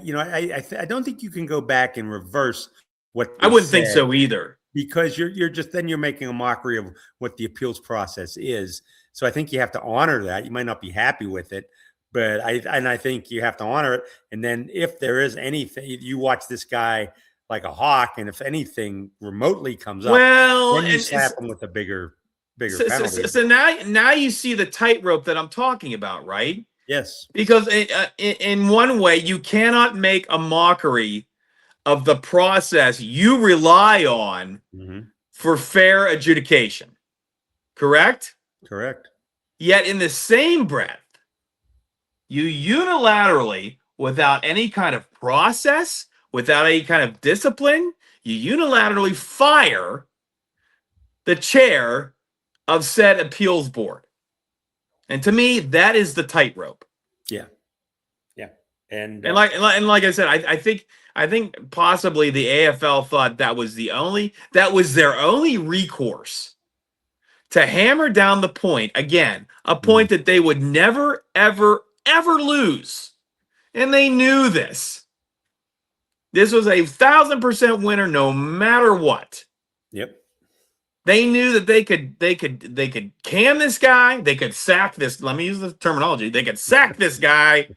Speaker 2: I don't think you can go back and reverse what
Speaker 1: I
Speaker 2: they
Speaker 1: wouldn't think
Speaker 2: said,
Speaker 1: so either.
Speaker 2: because you're making a mockery of what the appeals process is. So I think you have to honor that. You might not be happy with it, but I think you have to honor it. And then if there is anything, you watch this guy like a hawk, and if anything remotely comes up,
Speaker 1: Well,
Speaker 2: then you
Speaker 1: and
Speaker 2: slap him with a bigger penalty.
Speaker 1: so now you see the tightrope that I'm talking about, right?
Speaker 2: Yes.
Speaker 1: Because in one way, you cannot make a mockery of the process you rely on for fair adjudication. Correct?
Speaker 2: Correct.
Speaker 1: Yet in the same breath, you unilaterally, without any kind of process, without any kind of discipline, you unilaterally fire the chair of said appeals board. And to me, that is the tightrope.
Speaker 2: Yeah. And
Speaker 1: like I said, I think possibly the AFL thought that was their only recourse to hammer down the point again, a point that they would never, ever, ever lose, and they knew this. This was 1,000% winner, no matter what.
Speaker 2: Yep.
Speaker 1: They knew that they could can this guy. They could sack this. Let me use the terminology. They could sack this guy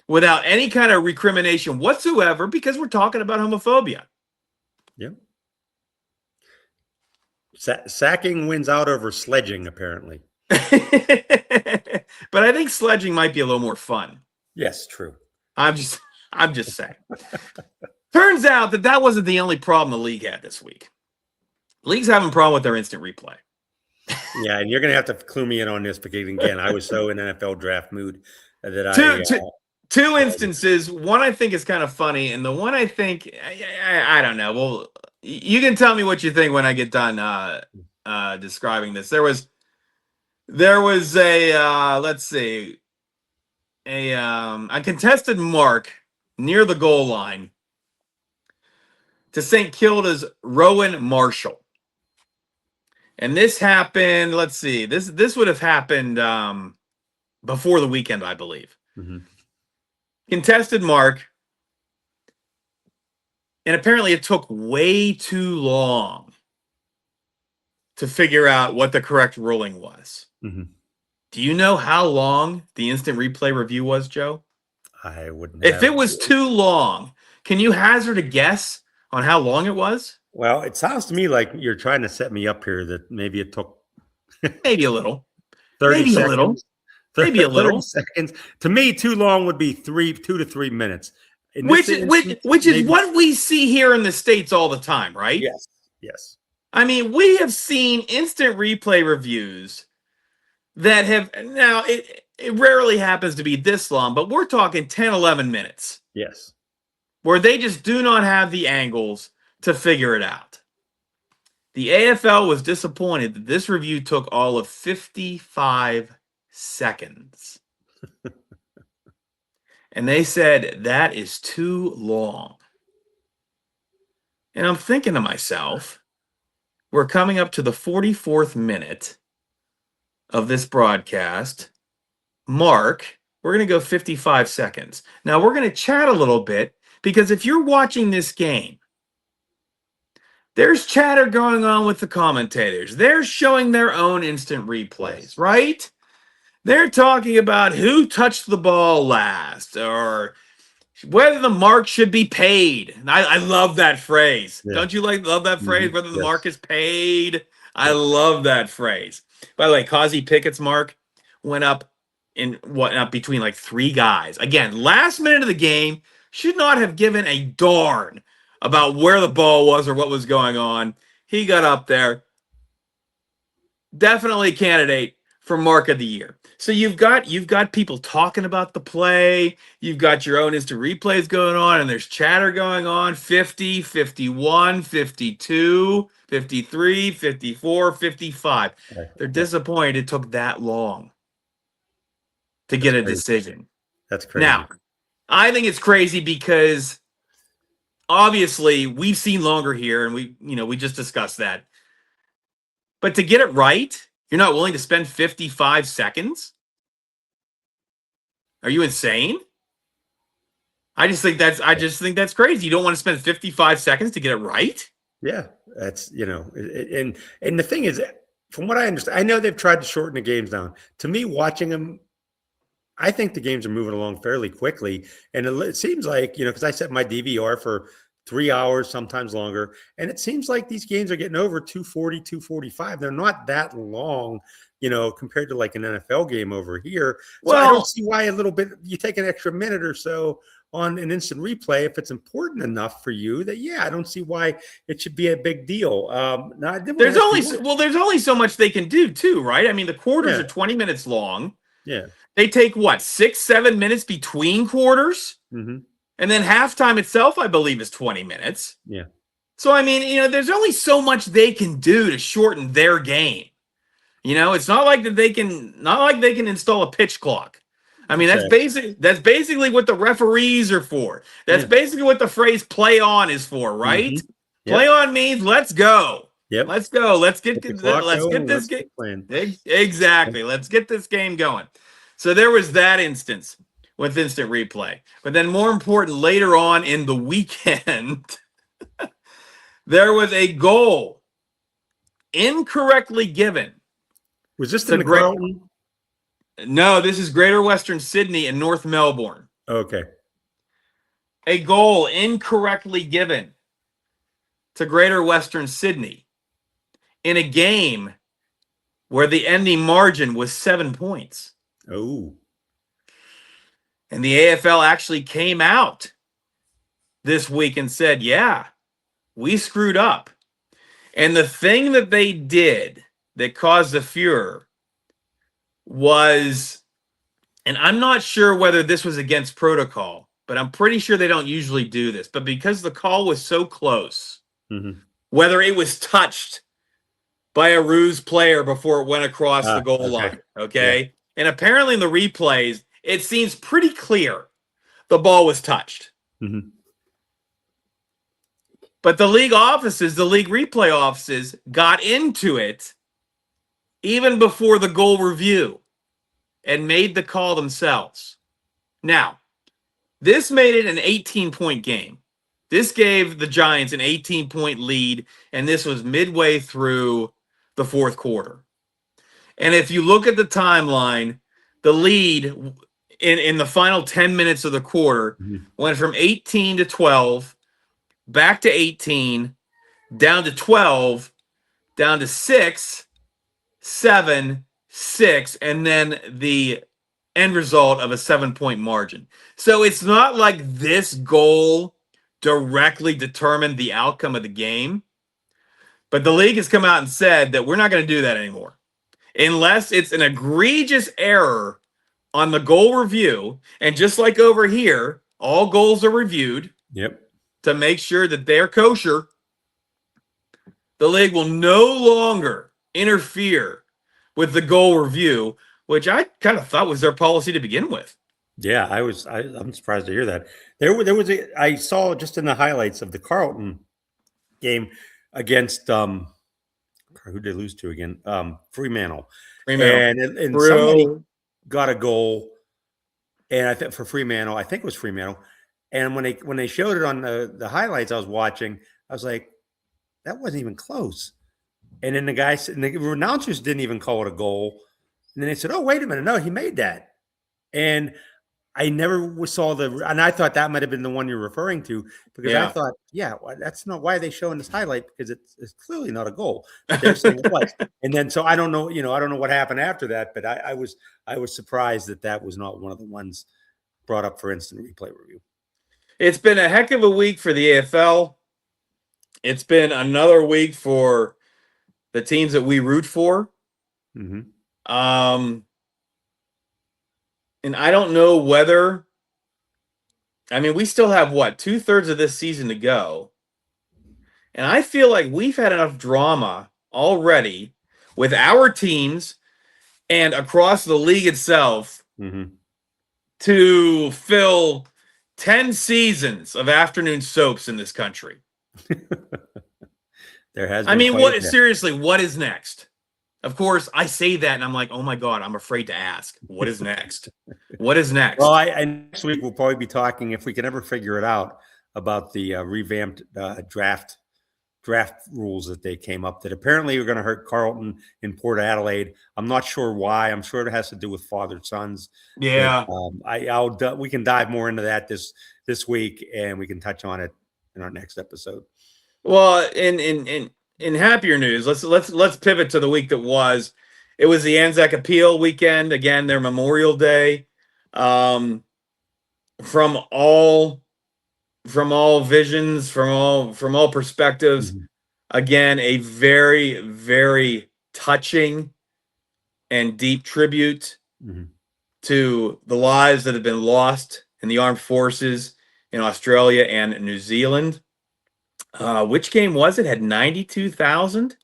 Speaker 1: without any kind of recrimination whatsoever, because we're talking about homophobia.
Speaker 2: Yep. Sacking wins out over sledging, apparently.
Speaker 1: But I think sledging might be a little more fun.
Speaker 2: Yes, true.
Speaker 1: I'm just saying. Turns out that wasn't the only problem the league had this week. League's having a problem with their instant replay.
Speaker 2: Yeah, and you're going to have to clue me in on this, because again, I was so in NFL draft mood that
Speaker 1: two instances. One I think is kind of funny, and the one I think I don't know. Well, you can tell me what you think when I get done describing this. There was a let's see, a contested mark near the goal line to St. Kilda's Rowan Marshall. And this happened, let's see, this would have happened before the weekend, I believe. Contested mark. And apparently it took way too long to figure out what the correct ruling was. Do you know how long the instant replay review was, Joe?
Speaker 2: I wouldn't.
Speaker 1: If it was too long, can you hazard a guess on how long it was?
Speaker 2: Well, it sounds to me like you're trying to set me up here, that maybe it took
Speaker 1: maybe a little,
Speaker 2: 30
Speaker 1: maybe
Speaker 2: seconds.
Speaker 1: a little, maybe a little.
Speaker 2: 30 seconds. To me, too long would be 2 to 3 minutes.
Speaker 1: Which is what we see here in the States all the time, right?
Speaker 2: Yes.
Speaker 1: I mean, we have seen instant replay reviews that have, now it rarely happens to be this long, but we're talking 10, 11 minutes.
Speaker 2: Yes.
Speaker 1: Where they just do not have the angles to figure it out. The AFL was disappointed that this review took all of 55 seconds. And they said, that is too long. And I'm thinking to myself, we're coming up to the 44th minute of this broadcast. Mark, we're going to go 55 seconds. Now, we're going to chat a little bit, because if you're watching this game, there's chatter going on with the commentators. They're showing their own instant replays, right? They're talking about who touched the ball last, or whether the mark should be paid. And I love that phrase. Yeah. Don't you love that phrase? Whether the mark is paid. I love that phrase. By the way, Kazi Pickett's mark went up between like 3 guys. Again, last minute of the game, should not have given a darn about where the ball was or what was going on. he got up there. Definitely a candidate for Mark of the Year. So you've got people talking about the play. You've got your own instant replays going on, and there's chatter going on. 50, 51, 52, 53, 54, 55. They're
Speaker 2: Yeah,
Speaker 1: disappointed it took that long to
Speaker 2: that's
Speaker 1: get a
Speaker 2: crazy.
Speaker 1: decision.
Speaker 2: That's
Speaker 1: Now,
Speaker 2: crazy.
Speaker 1: I think it's crazy because obviously we've seen longer here, and we just discussed that. But to get it right, you're not willing to spend 55 seconds? Are you insane? I just think that's crazy. You don't want to spend 55 seconds to get it right?
Speaker 2: Yeah, that's and the thing is, from what I understand, I know they've tried to shorten the games down. To me, watching them, I think the games are moving along fairly quickly, and it seems like because I set my DVR for 3 hours, sometimes longer, and it seems like these games are getting over 240, 245. They're not that long, compared to like an NFL game over here. So I don't
Speaker 1: Well,
Speaker 2: see why a little bit you take an extra minute or so on an instant replay if it's important enough for you. That I don't see why it should be a big deal. Now I did want to ask you,
Speaker 1: there's only so much they can do too, right? I mean, the quarters
Speaker 2: yeah,
Speaker 1: are 20 minutes long.
Speaker 2: yeah,
Speaker 1: They take what, 6-7 minutes between quarters?
Speaker 2: hmm,
Speaker 1: And then halftime itself, I believe, is 20 minutes.
Speaker 2: yeah,
Speaker 1: So I mean, there's only so much they can do to shorten their game. It's not like they can install a pitch clock. I mean, that's
Speaker 2: exactly,
Speaker 1: basically what the referees are for. That's
Speaker 2: yeah,
Speaker 1: basically what the phrase play on is for,
Speaker 2: hmm,
Speaker 1: right? Play
Speaker 2: yep,
Speaker 1: on means let's go.
Speaker 2: yep.
Speaker 1: Let's go.
Speaker 2: Get the clock
Speaker 1: Let's
Speaker 2: going
Speaker 1: get
Speaker 2: and
Speaker 1: this
Speaker 2: let's
Speaker 1: game.
Speaker 2: get playing.
Speaker 1: Exactly. Let's get this game going. So there was that instance with instant replay. But then more important, later on in the weekend, there was a goal incorrectly given.
Speaker 2: Was this
Speaker 1: To
Speaker 2: in the
Speaker 1: great
Speaker 2: Carlton?
Speaker 1: No, this is Greater Western Sydney and North Melbourne.
Speaker 2: Okay.
Speaker 1: A goal incorrectly given to Greater Western Sydney in a game where the ending margin was 7 points.
Speaker 2: Oh.
Speaker 1: And the AFL actually came out this week and said, yeah, we screwed up. And the thing that they did that caused the furor was, and I'm not sure whether this was against protocol, but I'm pretty sure they don't usually do this. But because the call was so close,
Speaker 2: Hmm.
Speaker 1: whether it was touched by a ruse player before it went across the goal
Speaker 2: Okay.
Speaker 1: line,
Speaker 2: Yeah.
Speaker 1: okay? And apparently in the replays, it seems pretty clear the ball was touched.
Speaker 2: Hmm.
Speaker 1: But the league replay offices got into it even before the goal review and made the call themselves. Now, this made it an 18-point game. This gave the Giants an 18-point lead, and this was midway through the fourth quarter. And if you look at the timeline, the lead in the final 10 minutes of the quarter
Speaker 2: Hmm.
Speaker 1: went from 18 to 12, back to 18, down to 12, down to 6, 7, 6, and then the end result of a 7-point margin. So it's not like this goal directly determined the outcome of the game, but the league has come out and said that we're not going to do that anymore unless it's an egregious error on the goal review. And just like over here, all goals are reviewed
Speaker 2: Yep.
Speaker 1: to make sure that they're kosher. The league will no longer interfere with the goal review, which I kind of thought was their policy to begin with.
Speaker 2: Yeah. I'm surprised to hear that. I saw just in the highlights of the Carlton game against who did they lose to again? Fremantle.
Speaker 1: Fremantle.
Speaker 2: And somebody got a goal, and I think for Fremantle, I think it was Fremantle. And when they showed it on the highlights I was watching, I was like, that wasn't even close. And then the announcers didn't even call it a goal. And then they said, "Oh, wait a minute, no, he made that." And I never saw and I thought that might have been the one you're referring to, because I
Speaker 1: Yeah.
Speaker 2: thought, yeah, that's not why are they showing this highlight, because it's clearly not a goal, but they're saying it was. And then so I don't know, I don't know what happened after that, but I was surprised that was not one of the ones brought up for instant replay review.
Speaker 1: It's been a heck of a week for the AFL. It's been another week for the teams that we root for.
Speaker 2: Mm-hmm.
Speaker 1: And I don't know whether, I mean, we still have what, 2/3 of this season to go. And I feel like we've had enough drama already with our teams and across the league itself to fill 10 seasons of afternoon soaps in this country.
Speaker 2: There has
Speaker 1: I
Speaker 2: been
Speaker 1: mean,
Speaker 2: quite a bit.
Speaker 1: seriously, what is next? Of course, I say that and I'm like, oh my God, I'm afraid to ask. What is next? What is next?
Speaker 2: Well, next week we'll probably be talking, if we can ever figure it out, about the revamped draft rules that they came up that apparently are going to hurt Carlton in Port Adelaide. I'm not sure why. I'm sure it has to do with fathered sons.
Speaker 1: Yeah.
Speaker 2: But, we can dive more into that this week, and we can touch on it in our next episode.
Speaker 1: Well, in happier news, let's pivot to the week that was. It was the Anzac Appeal weekend, again, their Memorial Day. From all visions, from all perspectives, again, a very, very touching and deep tribute to the lives that have been lost in the armed forces in Australia and New Zealand. Which game was it? Had 92,000.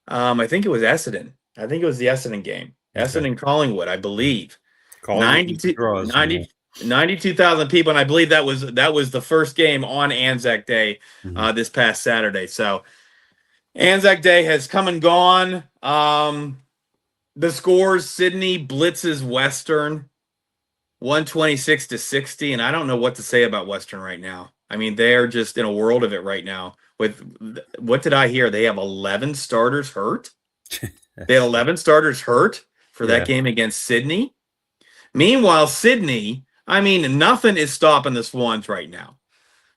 Speaker 1: I think it was Essendon. I think it was the Essendon game. Okay. Essendon Collingwood, I believe. 92,000 people, and I believe that was the first game on Anzac Day this past Saturday. So Anzac Day has come and gone. The scores: Sydney blitzes Western 126-60, and I don't know what to say about Western right now. I mean, they're just in a world of it right now. With what did I hear? They have 11 starters hurt. They had 11 starters hurt for that game against Sydney. Meanwhile, Sydney, I mean, nothing is stopping the Swans right now.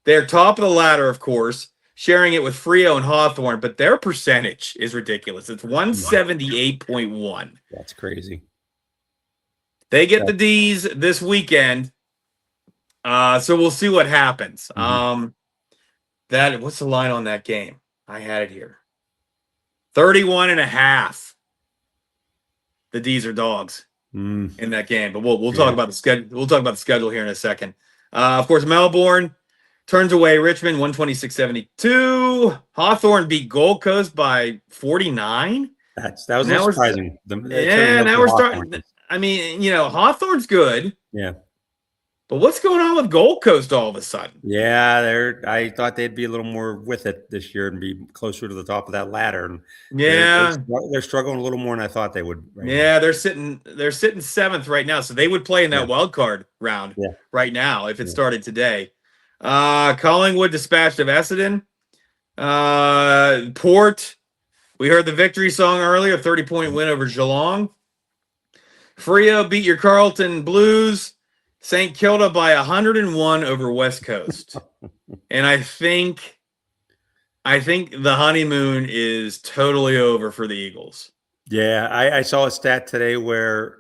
Speaker 1: They're top of the ladder, of course, sharing it with Freo and Hawthorn, but their percentage is ridiculous. It's 178.1.
Speaker 2: That's crazy.
Speaker 1: They get the D's this weekend. So we'll see what happens. What's the line on that game? I had it here. 31.5. The D's are dogs in that game, but we'll talk about the schedule. We'll talk about the schedule here in a second. Of course, Melbourne turns away Richmond 126-72. Hawthorn beat Gold Coast by 49.
Speaker 2: That was surprising.
Speaker 1: Now we're starting. I mean, Hawthorn's good.
Speaker 2: Yeah. But
Speaker 1: what's going on with Gold Coast all of a sudden?
Speaker 2: Yeah, I thought they'd be a little more with it this year and be closer to the top of that ladder. And they're struggling a little more than I thought they would.
Speaker 1: Now. They're sitting 7th right now, so they would play in that wild card round right now if it started today. Collingwood dispatched of Essendon. Port, we heard the victory song earlier, 30-point win over Geelong. Freo beat your Carlton Blues. St. Kilda by 101 over West Coast. And I think the honeymoon is totally over for the Eagles.
Speaker 2: Yeah, I saw a stat today where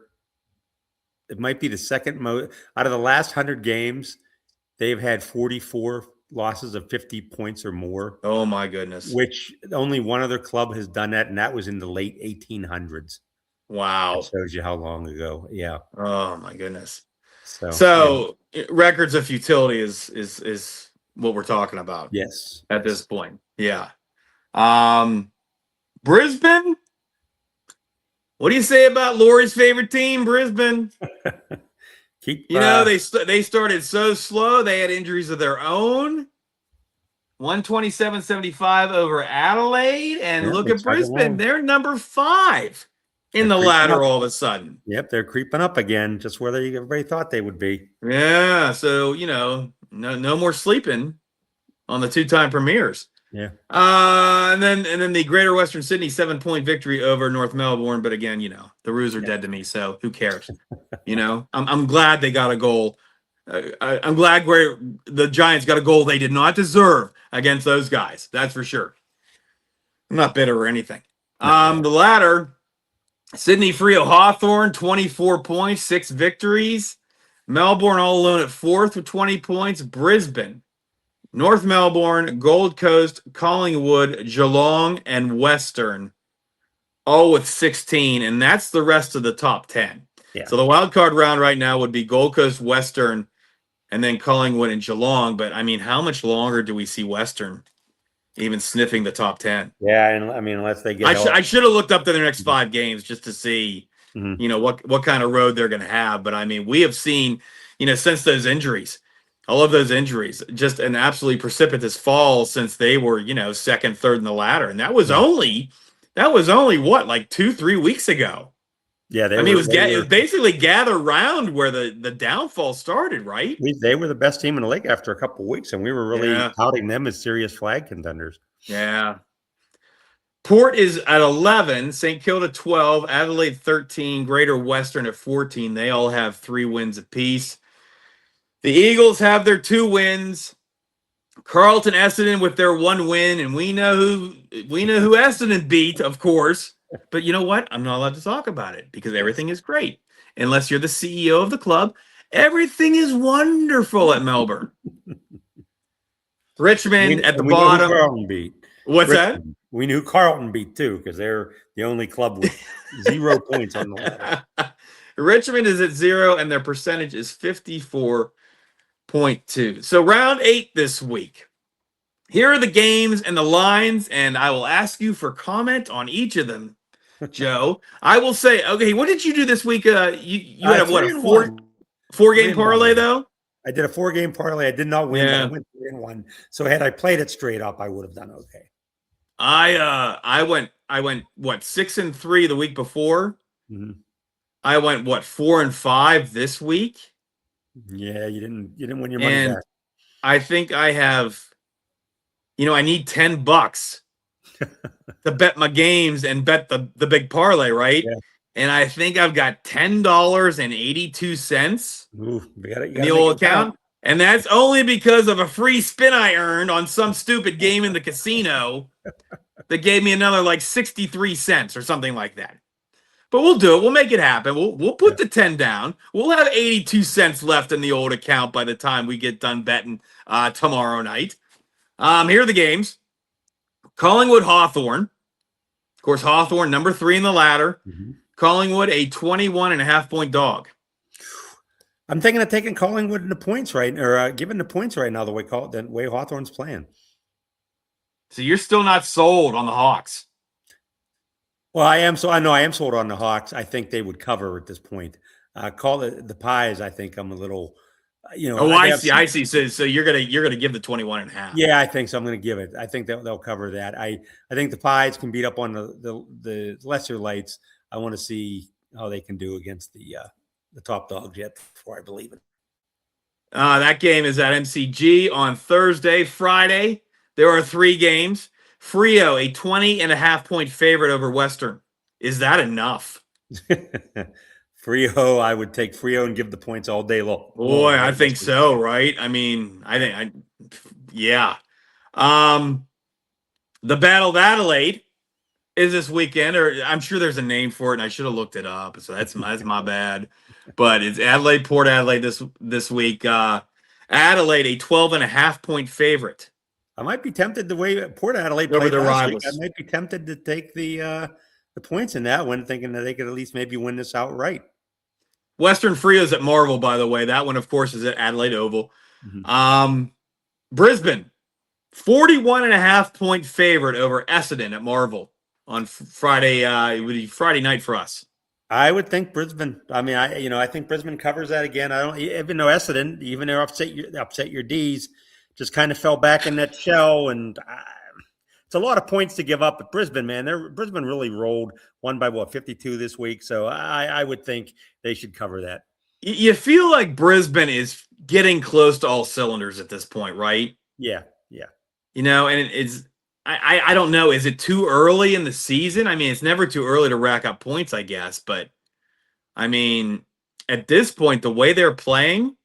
Speaker 2: it might be the second most out of the last 100 games, they've had 44 losses of 50 points or more.
Speaker 1: Oh my goodness.
Speaker 2: Which only one other club has done that, and that was in the late 1800s.
Speaker 1: Wow.
Speaker 2: That shows you how long ago. Yeah.
Speaker 1: Oh my goodness. So records of futility is what we're talking about.
Speaker 2: Yes.
Speaker 1: At this point. Yeah. Brisbane? What do you say about Laurie's favorite team, Brisbane? They started so slow. They had injuries of their own. 127-75 over Adelaide. And look at Brisbane. They're number 5. In the ladder all of a sudden.
Speaker 2: Yep, they're creeping up again, just where everybody thought they would be.
Speaker 1: Yeah, so, no more sleeping on the 2-time premiers.
Speaker 2: Yeah.
Speaker 1: And then the Greater Western Sydney 7-point victory over North Melbourne. But again, the Roos are dead to me, so who cares? I'm glad they got a goal. I'm glad the Giants got a goal they did not deserve against those guys. That's for sure. I'm not bitter or anything. The ladder... Sydney Freo Hawthorn, 24 points, 6 victories. Melbourne all alone at 4th with 20 points. Brisbane, North Melbourne, Gold Coast, Collingwood, Geelong, and Western, all with 16, and that's the rest of the top 10.
Speaker 2: Yeah.
Speaker 1: So the wild card round right now would be Gold Coast, Western, and then Collingwood and Geelong. But I mean, how much longer do we see Western even sniffing the top 10?
Speaker 2: Yeah, and I mean, unless they get
Speaker 1: I should have looked up to their next
Speaker 2: Mhm.
Speaker 1: 5 games just to see,
Speaker 2: Mhm.
Speaker 1: what kind of road they're going to have. But I mean, we have seen, since those injuries, all of those injuries, just an absolutely precipitous fall since they were, second, third in the ladder, and that was
Speaker 2: Yeah.
Speaker 1: only what, like 2-3 weeks ago.
Speaker 2: Yeah,
Speaker 1: I mean, it was basically gather round where the downfall started, right?
Speaker 2: they were the best team in the league after a couple of weeks, and we were really
Speaker 1: Yeah.
Speaker 2: touting them as serious flag contenders.
Speaker 1: Yeah. Port is at 11, St. Kilda 12, Adelaide 13, Greater Western at 14. They all have 3 wins apiece. The Eagles have their 2 wins. Carlton Essendon with their 1 win, and we know who Essendon beat, of course. But you know what? I'm not allowed to talk about it because everything is great. Unless you're the CEO of the club, everything is wonderful at Melbourne. Richmond at the
Speaker 2: We know who
Speaker 1: bottom.
Speaker 2: Carlton beat.
Speaker 1: What's that?
Speaker 2: We knew Carlton beat too because they're the only club with 0 points on the ladder.
Speaker 1: Richmond is at 0, and their percentage is 54.2. So round 8 this week. Here are the games and the lines, and I will ask you for comment on each of them, Joe. I will say, okay, what did you do this week? You had what, a 4-game parlay though?
Speaker 2: I did a 4-game parlay. I did not win, but I went 3-1. So had I played it straight up, I would have done okay.
Speaker 1: I went what, 6-3 the week before.
Speaker 2: Mm-hmm.
Speaker 1: I went what, 4-5 this week.
Speaker 2: Yeah, you didn't win your money back.
Speaker 1: I think I have, I need $10 to bet my games and bet the big parlay, right?
Speaker 2: Yeah.
Speaker 1: And I think I've got $10.82 in the old account. And that's only because of a free spin I earned on some stupid game in the casino that gave me another like 63 cents or something like that. But we'll do it. We'll make it happen. We'll put the 10 down. We'll have 82 cents left in the old account by the time we get done betting tomorrow night. Here are the games. Collingwood Hawthorn. Of course, Hawthorn, number 3 in the ladder.
Speaker 2: Mm-hmm.
Speaker 1: Collingwood, a 21.5-point dog.
Speaker 2: I'm thinking of taking Collingwood in the points giving the points right now the way Hawthorn's playing.
Speaker 1: So you're still not sold on the Hawks.
Speaker 2: Well, I am. So I know I am sold on the Hawks. I think they would cover at this point. Call it the Pies. I think I'm a little,
Speaker 1: Oh, I see. So you're gonna give the 21.5.
Speaker 2: Yeah, I think so. I'm going to give it. I think they'll cover that. I think the Pies can beat up on the lesser lights. I want to see how they can do against the top dogs yet before I believe it.
Speaker 1: That game is at MCG on Thursday. Friday, there are 3 games. Freo, a 20.5-point favorite over Western. Is that enough?
Speaker 2: Freo, I would take Freo and give the points all day long.
Speaker 1: Boy, I think so, right? I mean, yeah. The Battle of Adelaide is this weekend, or I'm sure there's a name for it, and I should have looked it up. So that's my bad. But it's Adelaide, Port Adelaide this week. Adelaide, a 12.5-point favorite.
Speaker 2: I might be tempted the way Port Adelaide
Speaker 1: over
Speaker 2: played
Speaker 1: their
Speaker 2: last
Speaker 1: rivals.
Speaker 2: week. I might be tempted to take the points in that one, thinking that they could at least maybe win this outright.
Speaker 1: Western Freo's at Marvel, by the way. That one, of course, is at Adelaide Oval.
Speaker 2: Mm-hmm.
Speaker 1: Brisbane, 41.5-point favorite over Essendon at Marvel on Friday. It would be Friday night for us.
Speaker 2: I would think Brisbane. I mean, I think Brisbane covers that again. I don't even know Essendon, even though upset your D's, just kind of fell back in that shell, and it's a lot of points to give up. But Brisbane, man, Brisbane really rolled, won by 52 this week. So I would think they should cover that.
Speaker 1: You feel like Brisbane is getting close to all cylinders at this point, right?
Speaker 2: Yeah.
Speaker 1: And it's I don't know. Is it too early in the season? I mean, it's never too early to rack up points, I guess. But I mean, at this point, the way they're playing,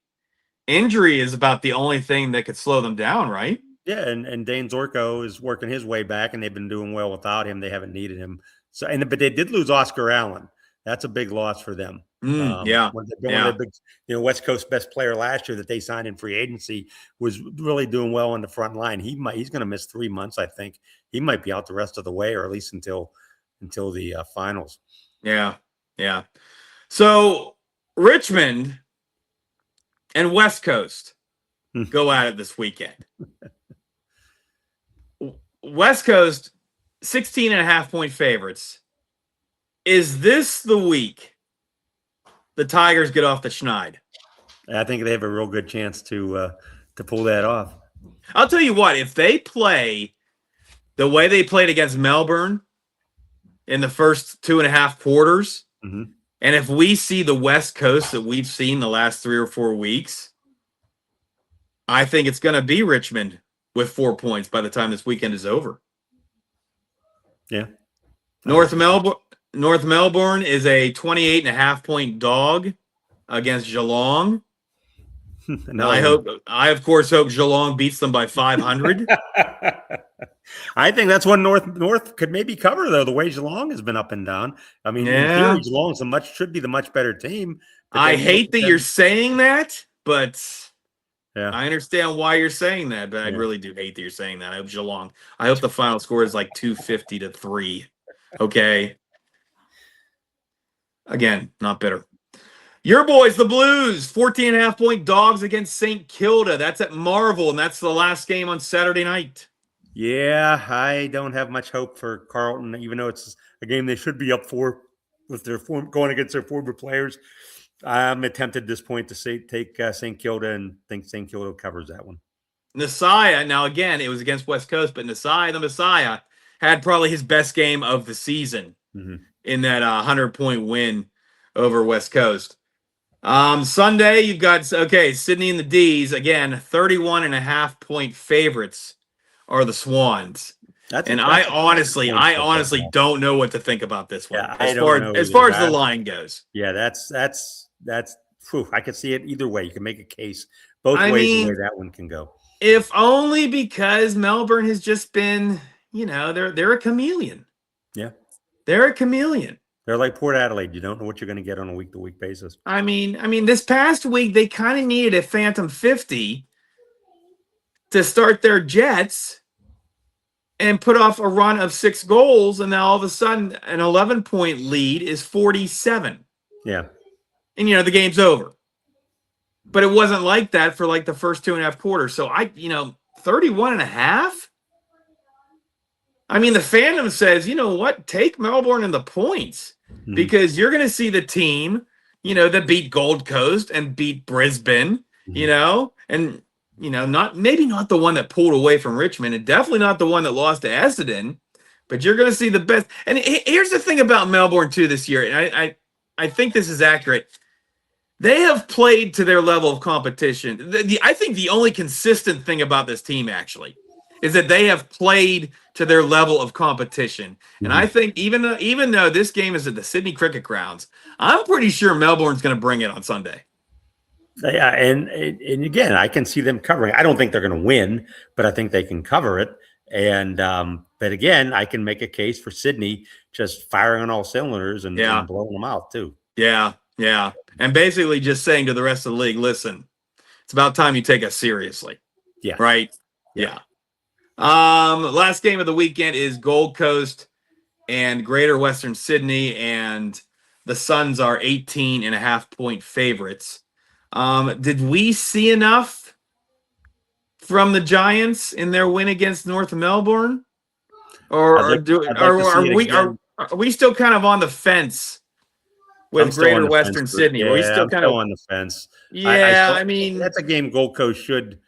Speaker 1: injury is about the only thing that could slow them down, right?
Speaker 2: Yeah, and Dane Zorko is working his way back, and they've been doing well without him. They haven't needed him. But they did lose Oscar Allen. That's a big loss for them.
Speaker 1: Yeah,
Speaker 2: One of
Speaker 1: yeah,
Speaker 2: the big, West Coast best player last year that they signed in free agency was really doing well on the front line. He's going to miss 3 months, I think. He might be out the rest of the way, or at least until the finals.
Speaker 1: yeah, yeah. So Richmond and West Coast
Speaker 2: Hmm.
Speaker 1: go at it this weekend. West Coast, 16 and a half point favorites. Is this the week the Tigers get off the schneid?
Speaker 2: I think they have a real good chance to pull that off.
Speaker 1: I'll tell you what, if they play the way they played against Melbourne in the first 2.5 quarters,
Speaker 2: Mm-hmm.
Speaker 1: and if we see the West Coast that we've seen the last 3 or 4 weeks, I think it's going to be Richmond with 4 points by the time this weekend is over.
Speaker 2: Yeah.
Speaker 1: North Melbourne is a 28.5 point dog against Geelong. I of course hope Geelong beats them by 500.
Speaker 2: I think that's one North could maybe cover, though. The way Geelong has been up and down. I mean, in
Speaker 1: Yeah.
Speaker 2: theory, Geelong should be the much better team. But
Speaker 1: I hate that you're saying that, but
Speaker 2: yeah,
Speaker 1: I understand why you're saying that. But I
Speaker 2: Yeah.
Speaker 1: really do hate that you're saying that. I hope Geelong. I hope the final score is like 250-3. Okay. Again, not bitter. Your boys, the Blues, 14.5 point dogs against St. Kilda. That's at Marvel, and that's the last game on Saturday night.
Speaker 2: Yeah, I don't have much hope for Carlton, even though it's a game they should be up for with their going against their former players. I'm tempted at this point to take St. Kilda and think St. Kilda covers that one.
Speaker 1: Messiah, now again, it was against West Coast, but the Messiah, had probably his best game of the season in that 100-point win over West Coast. Sunday, you've got, Sydney and the D's, again, 31.5 point favorites are the Swans. I honestly don't know what to think about this one.
Speaker 2: Yeah,
Speaker 1: as far as the line goes.
Speaker 2: Yeah, that's I could see it either way. You can make a case both ways the way that one can go.
Speaker 1: If only because Melbourne has just been, they're a chameleon.
Speaker 2: Yeah.
Speaker 1: They're a chameleon.
Speaker 2: They're like Port Adelaide. You don't know what you're going to get on a week-to-week basis.
Speaker 1: I mean, this past week they kind of needed a Phantom 50 to start their Jets and put off a run of 6 goals, and now all of a sudden an 11-point lead is 47.
Speaker 2: Yeah.
Speaker 1: And the game's over. But it wasn't like that for like the first 2.5 quarters. So 31.5. I mean, the fandom says, you know what? Take Melbourne in the points because you're going to see the team, that beat Gold Coast and beat Brisbane, and not the one that pulled away from Richmond, and definitely not the one that lost to Essendon, but you're going to see the best. And here's the thing about Melbourne too this year, and I think this is accurate. They have played to their level of competition. I think the only consistent thing about this team actually is that they have played to their level of competition. And I think even though this game is at the Sydney Cricket Grounds, I'm pretty sure Melbourne's going to bring it on Sunday.
Speaker 2: Yeah, and again, I can see them covering. I don't think they're going to win, but I think they can cover it. And but again, I can make a case for Sydney just firing on all cylinders and blowing them out too.
Speaker 1: Yeah. And basically just saying to the rest of the league, listen, it's about time you take us seriously.
Speaker 2: Yeah.
Speaker 1: Right? Yeah. Last game of the weekend is Gold Coast and Greater Western Sydney, and the Suns are 18.5 point favorites. Did we see enough from the Giants in their win against North Melbourne? Or are we still kind of on the fence with Greater Western Sydney?
Speaker 2: Yeah,
Speaker 1: Are we still
Speaker 2: kind of on the fence?
Speaker 1: Yeah,
Speaker 2: I mean that's a game Gold Coast should,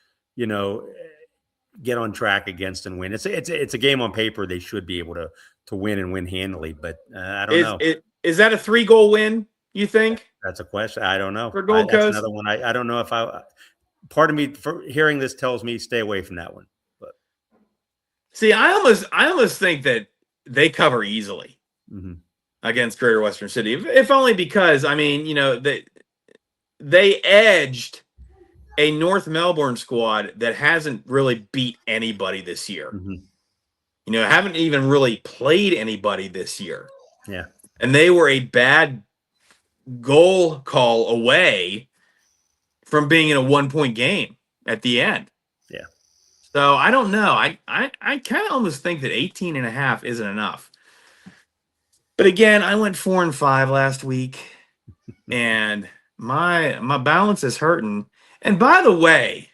Speaker 2: get on track against and win. It's a game on paper they should be able to win and win handily, but I don't know.
Speaker 1: Is that a 3-goal win, you think?
Speaker 2: That's a question. I don't know.
Speaker 1: For Gold Coast?
Speaker 2: That's another one. I don't know if part of me for hearing this tells me stay away from that one. But
Speaker 1: see, I almost think that they cover easily against Greater Western City, if only because they edged a North Melbourne squad that hasn't really beat anybody this year. Haven't even really played anybody this year.
Speaker 2: Yeah.
Speaker 1: And they were a bad goal call away from being in a 1-point game at the end.
Speaker 2: Yeah.
Speaker 1: So I don't know. I kind of almost think that 18.5 isn't enough. But again, I went 4-5 last week, and my balance is hurting. And by the way,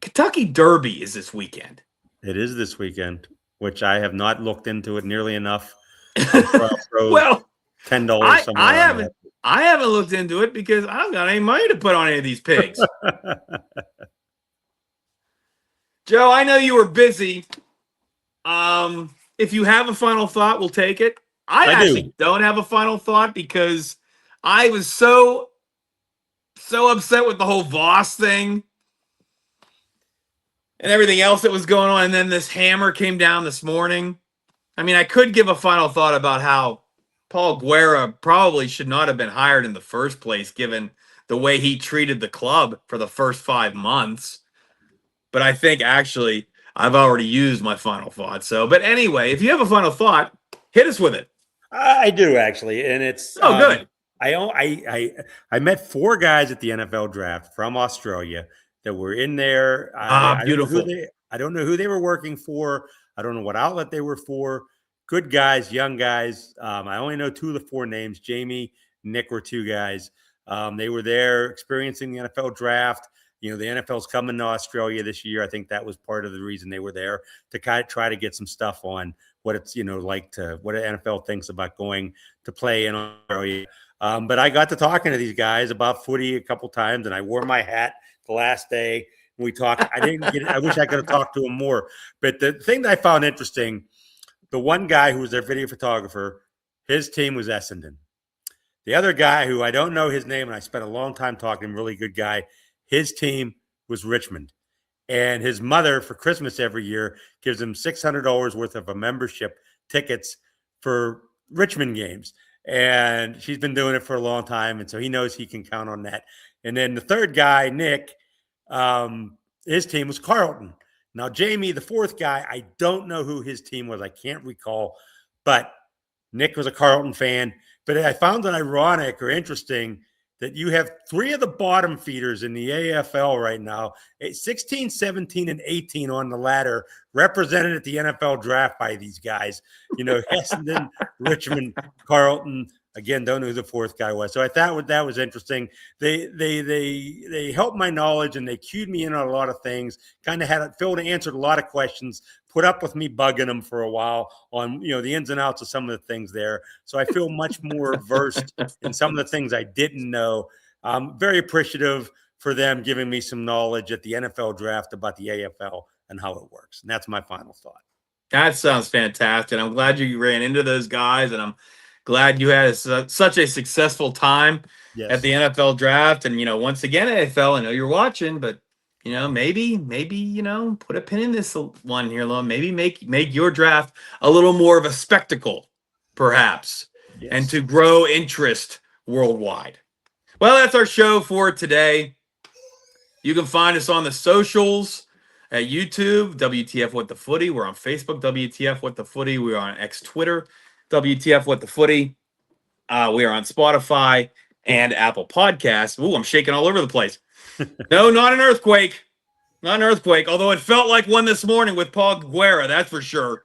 Speaker 1: Kentucky Derby is this weekend.
Speaker 2: It is this weekend, which I have not looked into it nearly enough. I'll throw
Speaker 1: Well,
Speaker 2: $10 somewhere.
Speaker 1: I haven't looked into it because I don't got any money to put on any of these pigs. Joe, I know you were busy. If you have a final thought, we'll take it. I actually don't have a final thought because I was so upset with the whole Voss thing and everything else that was going on. And then this hammer came down this morning. I mean, I could give a final thought about how Paul Guerra probably should not have been hired in the first place, given the way he treated the club for the first 5 months. But I think actually I've already used my final thought. So, but anyway, if you have a final thought, hit us with it.
Speaker 2: I do actually, and it's
Speaker 1: good.
Speaker 2: I met 4 guys at the NFL draft from Australia that were in there.
Speaker 1: Beautiful.
Speaker 2: I don't know who they were working for. I don't know what outlet they were for. Good guys, young guys. I only know 2 of the 4 names. Jamie, Nick were 2 guys. They were there experiencing the NFL draft. You know, the NFL's coming to Australia this year. I think that was part of the reason they were there, to kind of try to get some stuff on what it's, like what the NFL thinks about going to play in Australia. But I got to talking to these guys about footy a couple times, and I wore my hat the last day. We talked. I didn't get it. I wish I could have talked to him more. But the thing that I found interesting, the one guy who was their video photographer, his team was Essendon. The other guy, who I don't know his name, and I spent a long time talking to him, really good guy, his team was Richmond. And his mother, for Christmas every year, gives him $600 worth of a membership tickets for Richmond games. And she's been doing it for a long time, and so he knows he can count on that. And then the third guy, Nick, his team was Carlton. Now, Jamie, the fourth guy, I don't know who his team was. I can't recall. But Nick was a Carlton fan. But I found it ironic or interesting that you have 3 of the bottom feeders in the AFL right now, 16, 17, and 18 on the ladder, represented at the NFL draft by these guys. Essendon, Richmond, Carlton. Again, don't know who the fourth guy was. So I thought that was interesting. They helped my knowledge, and they cued me in on a lot of things. Kind of answered a lot of questions. Put up with me bugging them for a while on the ins and outs of some of the things there. So I feel much more versed in some of the things I didn't know. I'm very appreciative for them giving me some knowledge at the NFL draft about the AFL and how it works. And that's my final thought.
Speaker 1: That sounds fantastic. I'm glad you ran into those guys, and I'm glad you had such a successful time at the NFL draft. And, once again, AFL, I know you're watching, but, maybe, put a pin in this one here, Lon. Maybe make your draft a little more of a spectacle, perhaps, and to grow interest worldwide. Well, that's our show for today. You can find us on the socials at YouTube, WTF What the Footy. We're on Facebook, WTF What the Footy. We're on X Twitter, WTF What the Footy. We are on Spotify and Apple Podcasts. Ooh, I'm shaking all over the place. No, not an earthquake. Not an earthquake, although it felt like one this morning with Paul Guerra, that's for sure.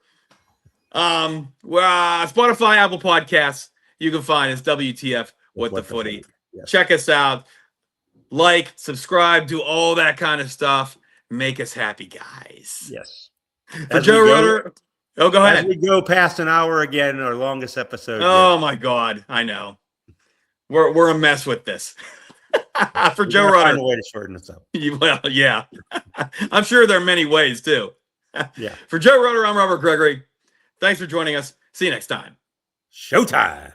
Speaker 1: Spotify, Apple Podcasts. You can find us, WTF What the Footy.
Speaker 2: Yes.
Speaker 1: Check us out. Like, subscribe, do all that kind of stuff. Make us happy, guys.
Speaker 2: Yes.
Speaker 1: For Joe Rutter. Oh, go ahead.
Speaker 2: As we go past an hour again, our longest episode.
Speaker 1: Oh, my God. I know. We're a mess with this. For Joe Rutter.
Speaker 2: Find a way to shorten this up.
Speaker 1: Well, yeah. I'm sure there are many ways, too.
Speaker 2: Yeah.
Speaker 1: For Joe Rutter, I'm Robert Gregory. Thanks for joining us. See you next time.
Speaker 2: Showtime.